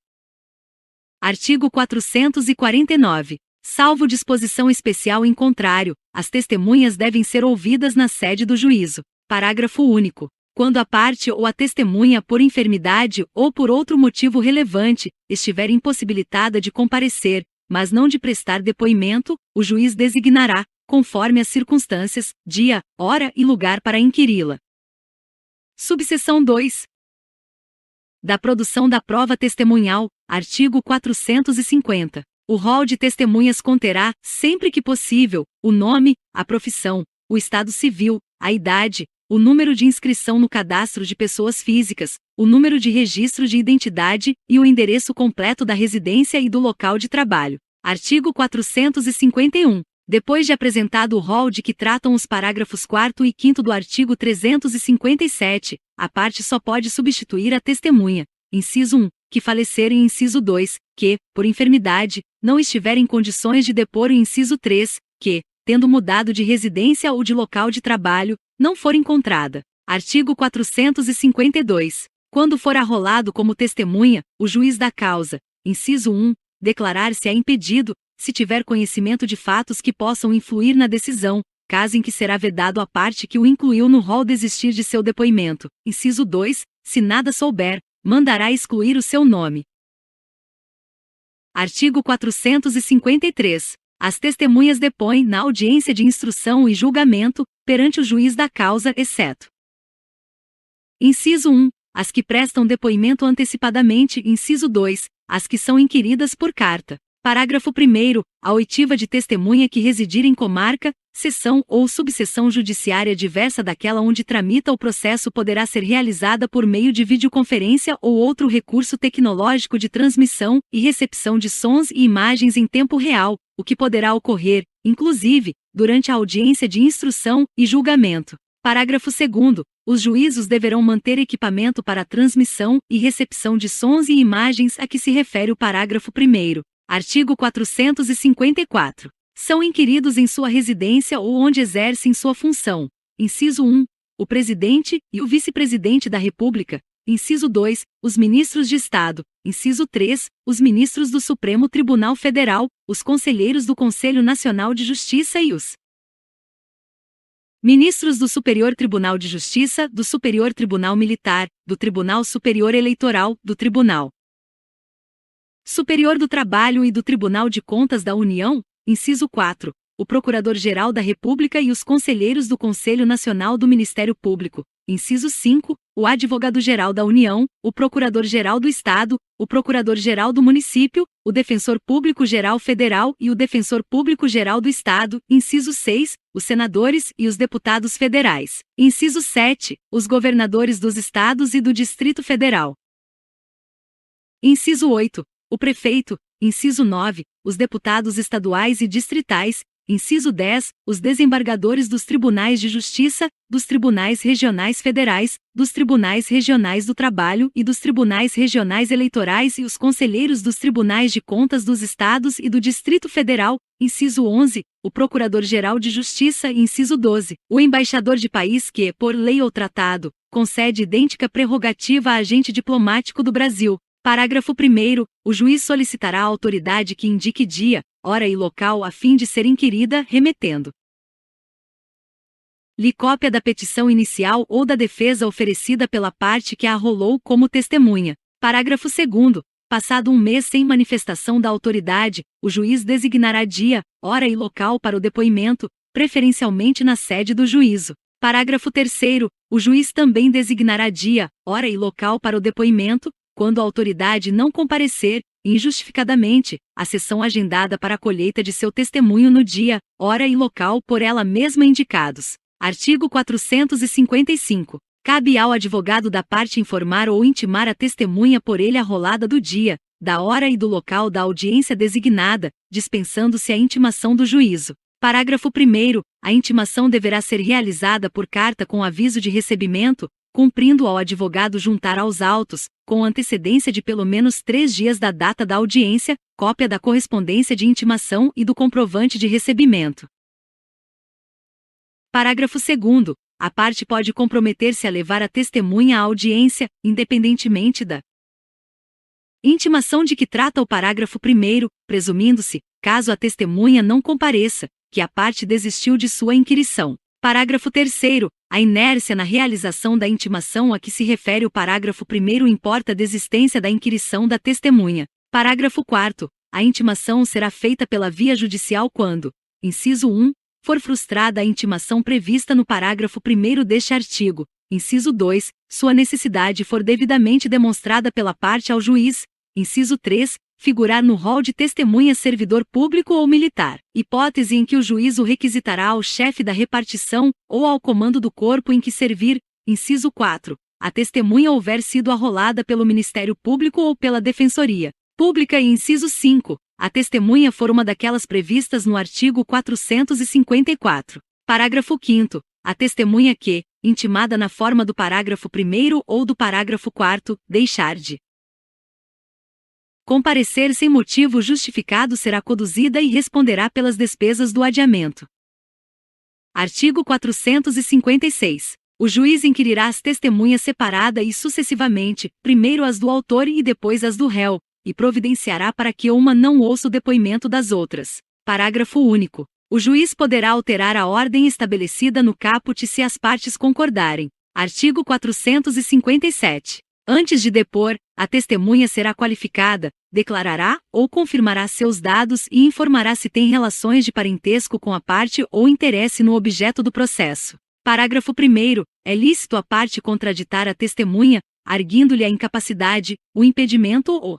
Artigo 449. Salvo disposição especial em contrário, as testemunhas devem ser ouvidas na sede do juízo. Parágrafo único. Quando a parte ou a testemunha por enfermidade ou por outro motivo relevante, estiver impossibilitada de comparecer, mas não de prestar depoimento, o juiz designará, conforme as circunstâncias, dia, hora e lugar para inquiri-la. Subseção 2. Da produção da prova testemunhal, artigo 450. O rol de testemunhas conterá, sempre que possível, o nome, a profissão, o estado civil, a idade, o número de inscrição no cadastro de pessoas físicas, o número de registro de identidade e o endereço completo da residência e do local de trabalho. Artigo 451. Depois de apresentado o rol de que tratam os parágrafos 4º e 5º do artigo 357, a parte só pode substituir a testemunha. Inciso 1. Que falecer, e inciso 2. Que, por enfermidade, não estiver em condições de depor, e inciso 3. Que, tendo mudado de residência ou de local de trabalho, não for encontrada. Artigo 452. Quando for arrolado como testemunha, o juiz da causa, inciso 1, declarar-se-á impedido, se tiver conhecimento de fatos que possam influir na decisão, caso em que será vedado à parte que o incluiu no rol desistir de seu depoimento. Inciso 2, se nada souber, mandará excluir o seu nome. Artigo 453. As testemunhas depõem na audiência de instrução e julgamento, perante o juiz da causa, exceto. Inciso 1. As que prestam depoimento antecipadamente. Inciso 2. As que são inquiridas por carta. Parágrafo 1º. A oitiva de testemunha que residir em comarca, seção ou subseção judiciária diversa daquela onde tramita o processo poderá ser realizada por meio de videoconferência ou outro recurso tecnológico de transmissão e recepção de sons e imagens em tempo real, o que poderá ocorrer, inclusive, durante a audiência de instrução e julgamento. Parágrafo 2º. Os juízos deverão manter equipamento para transmissão e recepção de sons e imagens a que se refere o parágrafo 1º. Artigo 454. São inquiridos em sua residência ou onde exercem sua função. Inciso 1. O Presidente e o Vice-Presidente da República. Inciso 2. Os Ministros de Estado. Inciso 3. Os Ministros do Supremo Tribunal Federal, os Conselheiros do Conselho Nacional de Justiça e os Ministros do Superior Tribunal de Justiça, do Superior Tribunal Militar, do Tribunal Superior Eleitoral, do Tribunal Superior do Trabalho e do Tribunal de Contas da União. Inciso 4. O Procurador-Geral da República e os Conselheiros do Conselho Nacional do Ministério Público. Inciso 5. O Advogado-Geral da União, o Procurador-Geral do Estado, o Procurador-Geral do Município, o Defensor Público-Geral Federal e o Defensor Público-Geral do Estado. Inciso 6. Os senadores e os deputados federais. Inciso 7. Os governadores dos estados e do Distrito Federal. Inciso 8. O prefeito. Inciso 9. Os deputados estaduais e distritais. Inciso 10. Os desembargadores dos tribunais de justiça, dos tribunais regionais federais, dos tribunais regionais do trabalho e dos tribunais regionais eleitorais e os conselheiros dos tribunais de contas dos estados e do Distrito Federal. Inciso 11. O Procurador-Geral de Justiça. Inciso 12. O embaixador de país que, por lei ou tratado, concede idêntica prerrogativa a agente diplomático do Brasil. Parágrafo 1º. O juiz solicitará à autoridade que indique dia, hora e local a fim de ser inquirida, remetendo-lhe cópia da petição inicial ou da defesa oferecida pela parte que a arrolou como testemunha. Parágrafo 2º. Passado um mês sem manifestação da autoridade, o juiz designará dia, hora e local para o depoimento, preferencialmente na sede do juízo. Parágrafo 3º. O juiz também designará dia, hora e local para o depoimento, quando a autoridade não comparecer, injustificadamente, à sessão agendada para a colheita de seu testemunho no dia, hora e local por ela mesma indicados. Artigo 455. Cabe ao advogado da parte informar ou intimar a testemunha por ele arrolada do dia, da hora e do local da audiência designada, dispensando-se a intimação do juízo. Parágrafo 1º. A intimação deverá ser realizada por carta com aviso de recebimento, cumprindo ao advogado juntar aos autos, com antecedência de pelo menos 3 dias da data da audiência, cópia da correspondência de intimação e do comprovante de recebimento. Parágrafo 2º. A parte pode comprometer-se a levar a testemunha à audiência, independentemente da intimação de que trata o parágrafo 1º, presumindo-se, caso a testemunha não compareça, que a parte desistiu de sua inquirição. Parágrafo 3º. A inércia na realização da intimação a que se refere o parágrafo 1º importa a desistência da inquirição da testemunha. Parágrafo 4º. A intimação será feita pela via judicial quando, inciso 1, for frustrada a intimação prevista no parágrafo 1º deste artigo, inciso 2, sua necessidade for devidamente demonstrada pela parte ao juiz, inciso 3, figurar no rol de testemunha servidor público ou militar, hipótese em que o juiz o requisitará ao chefe da repartição ou ao comando do corpo em que servir, inciso 4, a testemunha houver sido arrolada pelo Ministério Público ou pela Defensoria Pública e inciso 5, a testemunha for uma daquelas previstas no artigo 454. Parágrafo 5º. A testemunha que, intimada na forma do parágrafo 1º ou do parágrafo 4º, deixar de comparecer sem motivo justificado será conduzida e responderá pelas despesas do adiamento. Artigo 456. O juiz inquirirá as testemunhas separada e sucessivamente, primeiro as do autor e depois as do réu, e providenciará para que uma não ouça o depoimento das outras. Parágrafo único. O juiz poderá alterar a ordem estabelecida no caput se as partes concordarem. Artigo 457. Antes de depor, a testemunha será qualificada, declarará ou confirmará seus dados e informará se tem relações de parentesco com a parte ou interesse no objeto do processo. Parágrafo 1º. É lícito a parte contraditar a testemunha, arguindo-lhe a incapacidade, o impedimento ou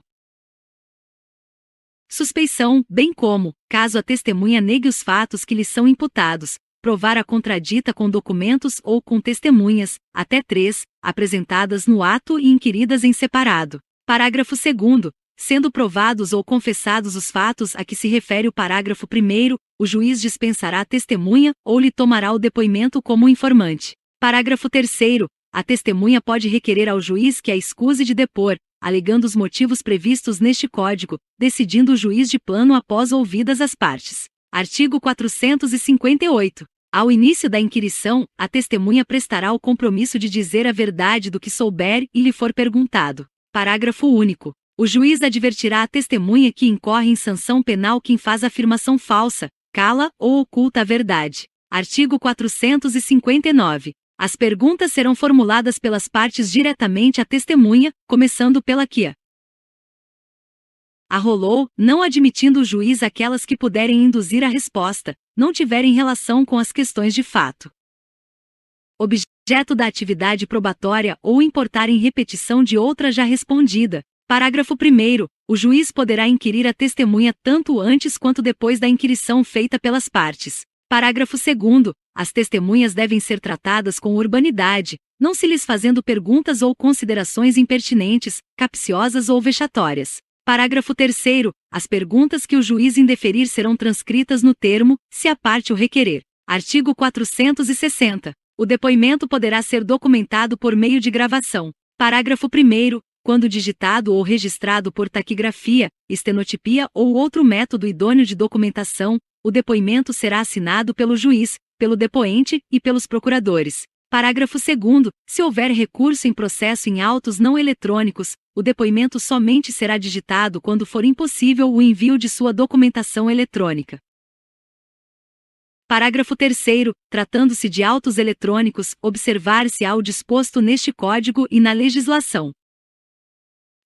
suspeição, bem como, caso a testemunha negue os fatos que lhe são imputados, provar a contradita com documentos ou com testemunhas, até 3, apresentadas no ato e inquiridas em separado. Parágrafo 2º. Sendo provados ou confessados os fatos a que se refere o parágrafo 1º, o juiz dispensará a testemunha ou lhe tomará o depoimento como informante. Parágrafo 3º. A testemunha pode requerer ao juiz que a escuse de depor, alegando os motivos previstos neste Código, decidindo o juiz de plano após ouvidas as partes. Artigo 458. Ao início da inquirição, a testemunha prestará o compromisso de dizer a verdade do que souber e lhe for perguntado. Parágrafo único. O juiz advertirá a testemunha que incorre em sanção penal quem faz afirmação falsa, cala ou oculta a verdade. Artigo 459. As perguntas serão formuladas pelas partes diretamente à testemunha, começando pela que arrolou, não admitindo o juiz aquelas que puderem induzir a resposta, não tiverem relação com as questões de fato, objeto da atividade probatória ou importarem repetição de outra já respondida. Parágrafo 1º. O juiz poderá inquirir a testemunha tanto antes quanto depois da inquirição feita pelas partes. Parágrafo 2º. As testemunhas devem ser tratadas com urbanidade, não se lhes fazendo perguntas ou considerações impertinentes, capciosas ou vexatórias. Parágrafo 3º. As perguntas que o juiz indeferir serão transcritas no termo, se a parte o requerer. Artigo 460. O depoimento poderá ser documentado por meio de gravação. Parágrafo 1º. Quando digitado ou registrado por taquigrafia, estenotipia ou outro método idôneo de documentação, o depoimento será assinado pelo juiz, pelo depoente e pelos procuradores. Parágrafo 2º. Se houver recurso em processo em autos não eletrônicos, o depoimento somente será digitado quando for impossível o envio de sua documentação eletrônica. Parágrafo 3º. Tratando-se de autos eletrônicos, observar-se-á o disposto neste Código e na legislação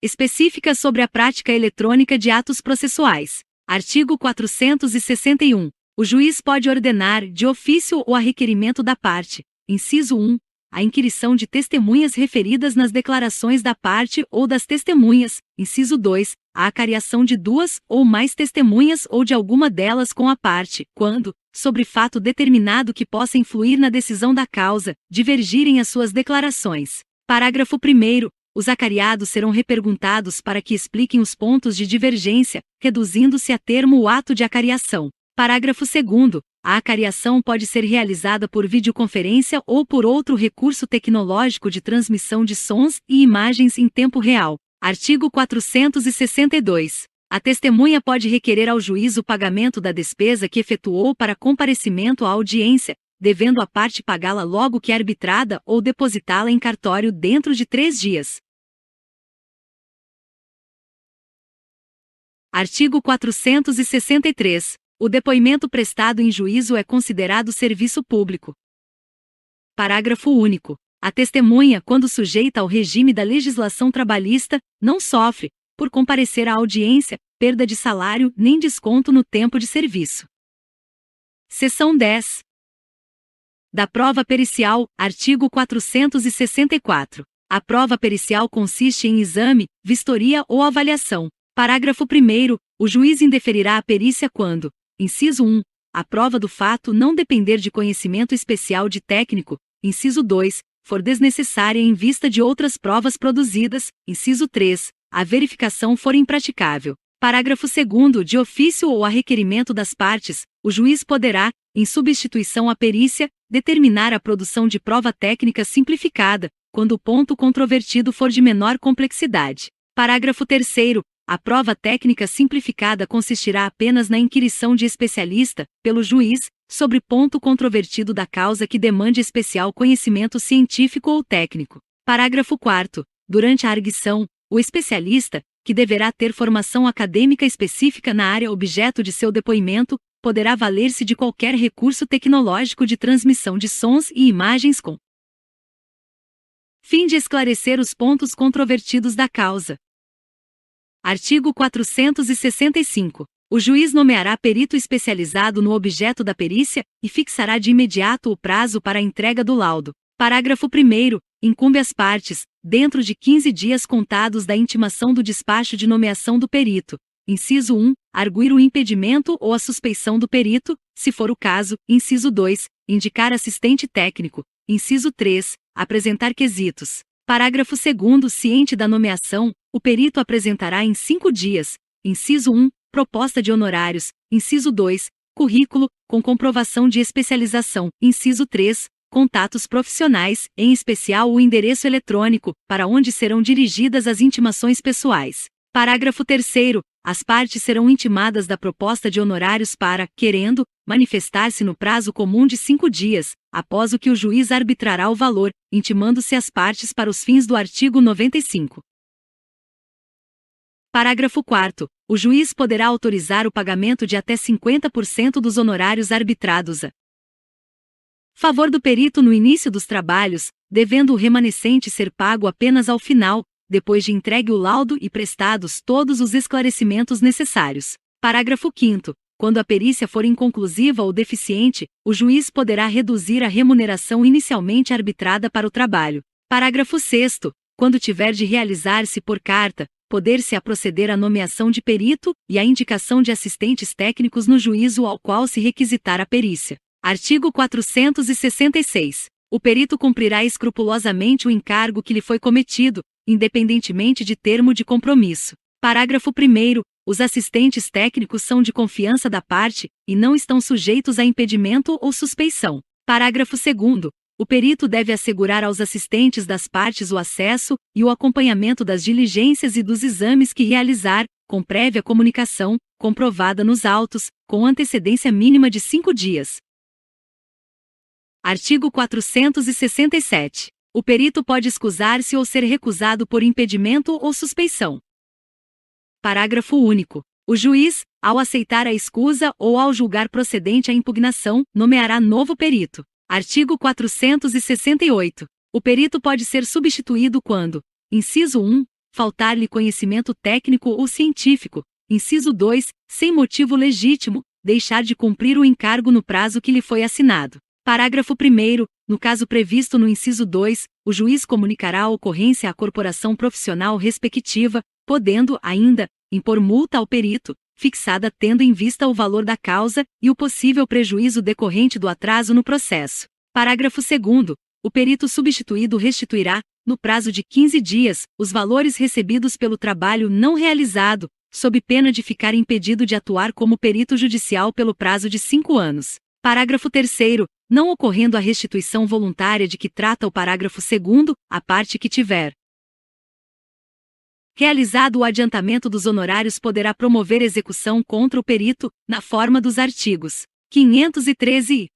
específica sobre a prática eletrônica de atos processuais. Artigo 461. O juiz pode ordenar, de ofício ou a requerimento da parte, inciso 1, a inquirição de testemunhas referidas nas declarações da parte ou das testemunhas, inciso 2, a acariação de 2 ou mais testemunhas ou de alguma delas com a parte, quando, sobre fato determinado que possa influir na decisão da causa, divergirem as suas declarações. Parágrafo 1º. Os acariados serão reperguntados para que expliquem os pontos de divergência, reduzindo-se a termo o ato de acariação. Parágrafo 2º. A acariação pode ser realizada por videoconferência ou por outro recurso tecnológico de transmissão de sons e imagens em tempo real. Artigo 462. A testemunha pode requerer ao juiz o pagamento da despesa que efetuou para comparecimento à audiência, devendo a parte pagá-la logo que arbitrada ou depositá-la em cartório dentro de 3 dias. Artigo 463. O depoimento prestado em juízo é considerado serviço público. Parágrafo único. A testemunha, quando sujeita ao regime da legislação trabalhista, não sofre, por comparecer à audiência, perda de salário nem desconto no tempo de serviço. Seção 10. Da prova pericial, artigo 464. A prova pericial consiste em exame, vistoria ou avaliação. Parágrafo 1º. O juiz indeferirá a perícia quando: inciso 1. A prova do fato não depender de conhecimento especial de técnico. Inciso 2. For desnecessária em vista de outras provas produzidas. Inciso 3. A verificação for impraticável. Parágrafo 2º. De ofício ou a requerimento das partes, o juiz poderá, em substituição à perícia, determinar a produção de prova técnica simplificada, quando o ponto controvertido for de menor complexidade. Parágrafo 3º. A prova técnica simplificada consistirá apenas na inquirição de especialista, pelo juiz, sobre ponto controvertido da causa que demande especial conhecimento científico ou técnico. Parágrafo 4º. Durante a arguição, o especialista, que deverá ter formação acadêmica específica na área objeto de seu depoimento, poderá valer-se de qualquer recurso tecnológico de transmissão de sons e imagens com fim de esclarecer os pontos controvertidos da causa. Artigo 465. O juiz nomeará perito especializado no objeto da perícia e fixará de imediato o prazo para a entrega do laudo. Parágrafo 1º. Incumbe às partes, dentro de 15 dias contados da intimação do despacho de nomeação do perito. Inciso 1. Arguir o impedimento ou a suspeição do perito, se for o caso. Inciso 2. Indicar assistente técnico. Inciso 3. Apresentar quesitos. Parágrafo 2º. Ciente da nomeação, o perito apresentará em 5 dias. Inciso 1. Proposta de honorários. Inciso 2. Currículo, com comprovação de especialização. Inciso 3. Contatos profissionais, em especial o endereço eletrônico, para onde serão dirigidas as intimações pessoais. Parágrafo 3º. As partes serão intimadas da proposta de honorários para, querendo, manifestar-se no prazo comum de 5 dias, após o que o juiz arbitrará o valor, intimando-se as partes para os fins do artigo 95. Parágrafo 4º. O juiz poderá autorizar o pagamento de até 50% dos honorários arbitrados a favor do perito no início dos trabalhos, devendo o remanescente ser pago apenas ao final, depois de entregue o laudo e prestados todos os esclarecimentos necessários. Parágrafo 5º. Quando a perícia for inconclusiva ou deficiente, o juiz poderá reduzir a remuneração inicialmente arbitrada para o trabalho. Parágrafo 6º. Quando tiver de realizar-se por carta, poder-se-á proceder à nomeação de perito e à indicação de assistentes técnicos no juízo ao qual se requisitar a perícia. Artigo 466. O perito cumprirá escrupulosamente o encargo que lhe foi cometido, independentemente de termo de compromisso. Parágrafo 1º. Os assistentes técnicos são de confiança da parte e não estão sujeitos a impedimento ou suspeição. Parágrafo 2º. O perito deve assegurar aos assistentes das partes o acesso e o acompanhamento das diligências e dos exames que realizar, com prévia comunicação, comprovada nos autos, com antecedência mínima de 5 dias. Artigo 467. O perito pode escusar-se ou ser recusado por impedimento ou suspeição. Parágrafo único. O juiz, ao aceitar a escusa ou ao julgar procedente a impugnação, nomeará novo perito. Artigo 468. O perito pode ser substituído quando: inciso 1. Faltar-lhe conhecimento técnico ou científico. Inciso 2. Sem motivo legítimo, deixar de cumprir o encargo no prazo que lhe foi assinado. Parágrafo 1º. No caso previsto no inciso 2, o juiz comunicará a ocorrência à corporação profissional respectiva, podendo, ainda, impor multa ao perito, fixada tendo em vista o valor da causa e o possível prejuízo decorrente do atraso no processo. Parágrafo 2º. O perito substituído restituirá, no prazo de 15 dias, os valores recebidos pelo trabalho não realizado, sob pena de ficar impedido de atuar como perito judicial pelo prazo de 5 anos. Parágrafo 3º. Não ocorrendo a restituição voluntária de que trata o parágrafo 2º, a parte que tiver realizado o adiantamento dos honorários poderá promover execução contra o perito, na forma dos artigos 513 e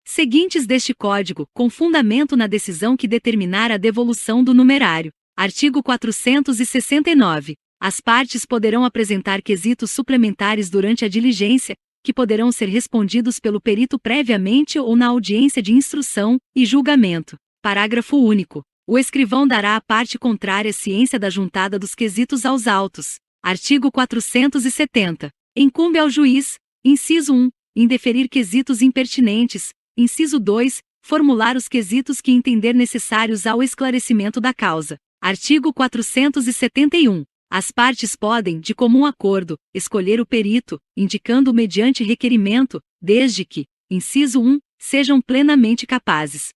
seguintes deste Código, com fundamento na decisão que determinar a devolução do numerário. Artigo 469. As partes poderão apresentar quesitos suplementares durante a diligência, que poderão ser respondidos pelo perito previamente ou na audiência de instrução e julgamento. Parágrafo único. O escrivão dará à parte contrária ciência da juntada dos quesitos aos autos. Artigo 470. Incumbe ao juiz, inciso 1, indeferir quesitos impertinentes, inciso 2, formular os quesitos que entender necessários ao esclarecimento da causa. Artigo 471. As partes podem, de comum acordo, escolher o perito, indicando mediante requerimento, desde que, inciso 1, sejam plenamente capazes.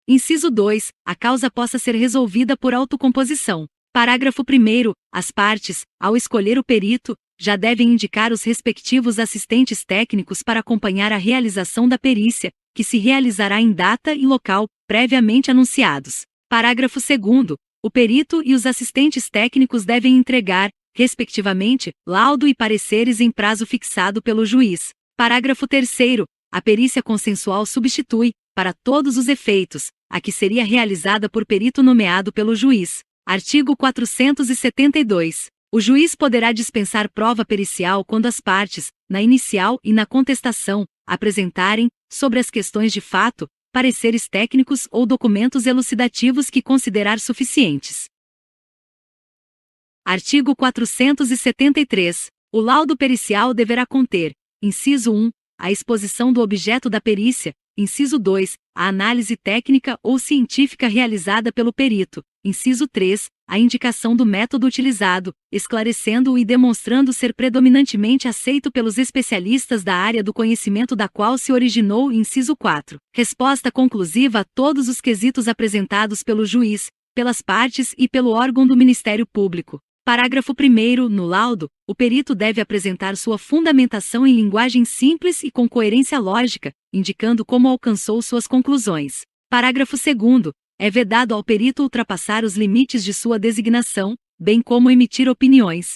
Inciso 2. A causa possa ser resolvida por autocomposição. Parágrafo 1º. As partes, ao escolher o perito, já devem indicar os respectivos assistentes técnicos para acompanhar a realização da perícia, que se realizará em data e local, previamente anunciados. Parágrafo 2º. O perito e os assistentes técnicos devem entregar, respectivamente, laudo e pareceres em prazo fixado pelo juiz. Parágrafo 3º. A perícia consensual substitui, para todos os efeitos, a que seria realizada por perito nomeado pelo juiz. Artigo 472. O juiz poderá dispensar prova pericial quando as partes, na inicial e na contestação, apresentarem, sobre as questões de fato, pareceres técnicos ou documentos elucidativos que considerar suficientes. Artigo 473. O laudo pericial deverá conter, inciso 1, a exposição do objeto da perícia, inciso 2, a análise técnica ou científica realizada pelo perito, inciso 3, a indicação do método utilizado, esclarecendo-o e demonstrando ser predominantemente aceito pelos especialistas da área do conhecimento da qual se originou, inciso 4. Resposta conclusiva a todos os quesitos apresentados pelo juiz, pelas partes e pelo órgão do Ministério Público. Parágrafo 1º. No laudo, o perito deve apresentar sua fundamentação em linguagem simples e com coerência lógica, indicando como alcançou suas conclusões. Parágrafo 2º. É vedado ao perito ultrapassar os limites de sua designação, bem como emitir opiniões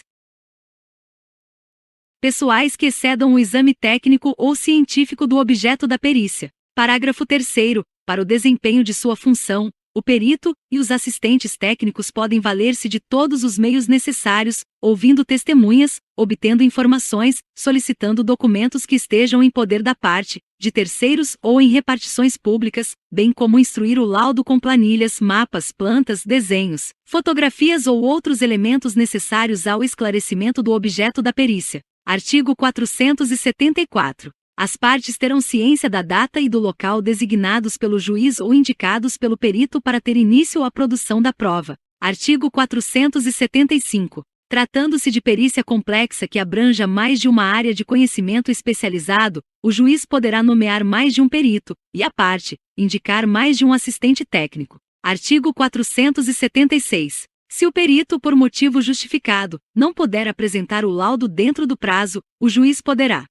pessoais que excedam o exame técnico ou científico do objeto da perícia. Parágrafo 3º. Para o desempenho de sua função, o perito e os assistentes técnicos podem valer-se de todos os meios necessários, ouvindo testemunhas, obtendo informações, solicitando documentos que estejam em poder da parte, de terceiros ou em repartições públicas, bem como instruir o laudo com planilhas, mapas, plantas, desenhos, fotografias ou outros elementos necessários ao esclarecimento do objeto da perícia. Artigo 474. As partes terão ciência da data e do local designados pelo juiz ou indicados pelo perito para ter início à produção da prova. Artigo 475. Tratando-se de perícia complexa que abranja mais de uma área de conhecimento especializado, o juiz poderá nomear mais de um perito, e a parte, indicar mais de um assistente técnico. Artigo 476. Se o perito, por motivo justificado, não puder apresentar o laudo dentro do prazo, o juiz poderá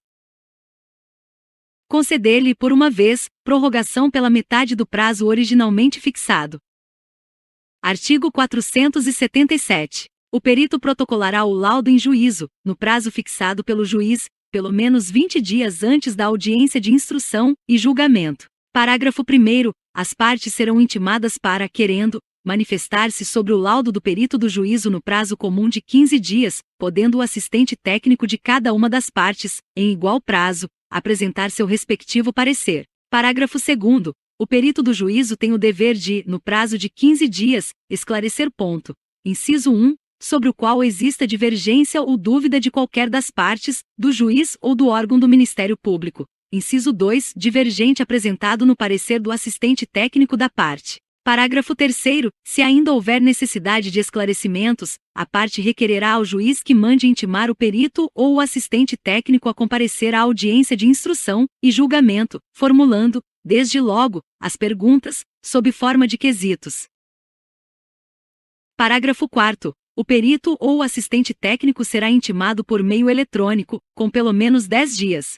conceder-lhe por uma vez, prorrogação pela metade do prazo originalmente fixado. Artigo 477. O perito protocolará o laudo em juízo, no prazo fixado pelo juiz, pelo menos 20 dias antes da audiência de instrução e julgamento. Parágrafo 1º. As partes serão intimadas para, querendo, manifestar-se sobre o laudo do perito do juízo no prazo comum de 15 dias, podendo o assistente técnico de cada uma das partes, em igual prazo, apresentar seu respectivo parecer. Parágrafo 2º. O perito do juízo tem o dever de, no prazo de 15 dias, esclarecer ponto. Inciso 1, sobre o qual exista divergência ou dúvida de qualquer das partes, do juiz ou do órgão do Ministério Público. Inciso 2, divergente apresentado no parecer do assistente técnico da parte. Parágrafo 3º. Se ainda houver necessidade de esclarecimentos, a parte requererá ao juiz que mande intimar o perito ou o assistente técnico a comparecer à audiência de instrução e julgamento, formulando, desde logo, as perguntas, sob forma de quesitos. Parágrafo 4º. O perito ou o assistente técnico será intimado por meio eletrônico, com pelo menos 10 dias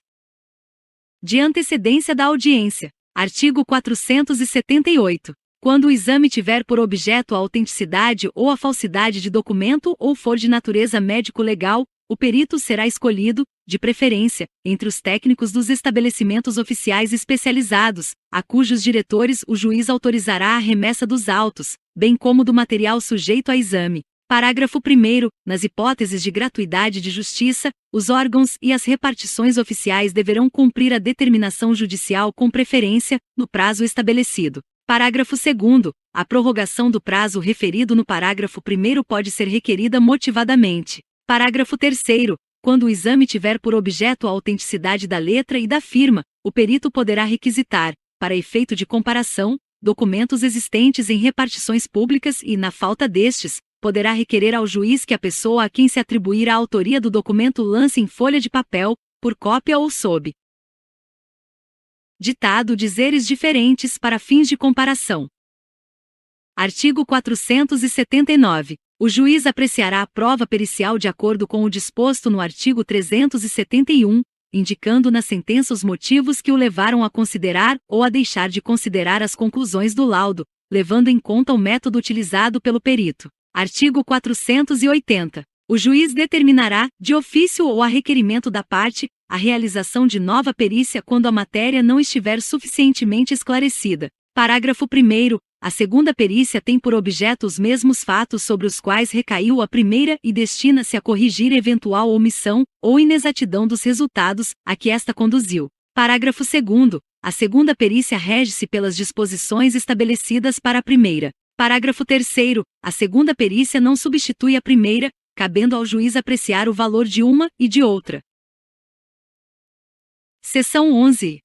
de antecedência da audiência. Artigo 478. Quando o exame tiver por objeto a autenticidade ou a falsidade de documento ou for de natureza médico-legal, o perito será escolhido, de preferência, entre os técnicos dos estabelecimentos oficiais especializados, a cujos diretores o juiz autorizará a remessa dos autos, bem como do material sujeito a exame. Parágrafo 1º. Nas hipóteses de gratuidade de justiça, os órgãos e as repartições oficiais deverão cumprir a determinação judicial com preferência, no prazo estabelecido. Parágrafo 2º. A prorrogação do prazo referido no parágrafo 1º pode ser requerida motivadamente. Parágrafo 3º. Quando o exame tiver por objeto a autenticidade da letra e da firma, o perito poderá requisitar, para efeito de comparação, documentos existentes em repartições públicas e, na falta destes, poderá requerer ao juiz que a pessoa a quem se atribuir a autoria do documento lance em folha de papel, por cópia ou sob ditado dizeres diferentes para fins de comparação. Artigo 479. O juiz apreciará a prova pericial de acordo com o disposto no artigo 371, indicando na sentença os motivos que o levaram a considerar ou a deixar de considerar as conclusões do laudo, levando em conta o método utilizado pelo perito. Artigo 480. O juiz determinará, de ofício ou a requerimento da parte, a realização de nova perícia quando a matéria não estiver suficientemente esclarecida. Parágrafo 1º. A segunda perícia tem por objeto os mesmos fatos sobre os quais recaiu a primeira e destina-se a corrigir eventual omissão ou inexatidão dos resultados a que esta conduziu. Parágrafo 2º. A segunda perícia rege-se pelas disposições estabelecidas para a primeira. Parágrafo 3º. A segunda perícia não substitui a primeira, cabendo ao juiz apreciar o valor de uma e de outra. Seção 11.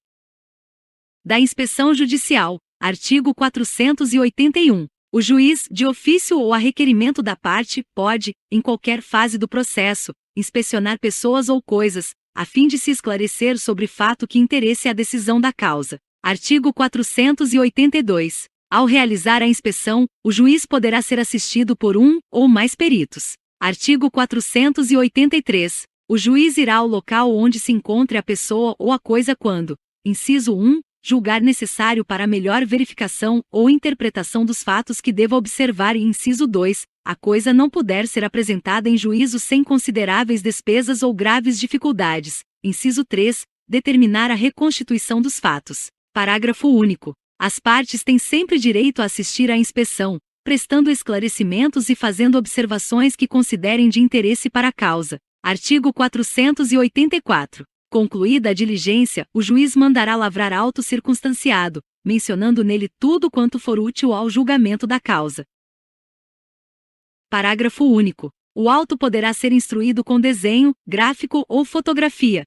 Da inspeção judicial. Artigo 481. O juiz, de ofício ou a requerimento da parte, pode, em qualquer fase do processo, inspecionar pessoas ou coisas, a fim de se esclarecer sobre fato que interesse a decisão da causa. Artigo 482. Ao realizar a inspeção, o juiz poderá ser assistido por um ou mais peritos. Artigo 483. O juiz irá ao local onde se encontre a pessoa ou a coisa quando, inciso 1, julgar necessário para melhor verificação ou interpretação dos fatos que deva observar e inciso 2, a coisa não puder ser apresentada em juízo sem consideráveis despesas ou graves dificuldades. Inciso 3, determinar a reconstituição dos fatos. Parágrafo único. As partes têm sempre direito a assistir à inspeção, prestando esclarecimentos e fazendo observações que considerem de interesse para a causa. Artigo 484. Concluída a diligência, o juiz mandará lavrar auto circunstanciado, mencionando nele tudo quanto for útil ao julgamento da causa. Parágrafo único. O auto poderá ser instruído com desenho, gráfico ou fotografia,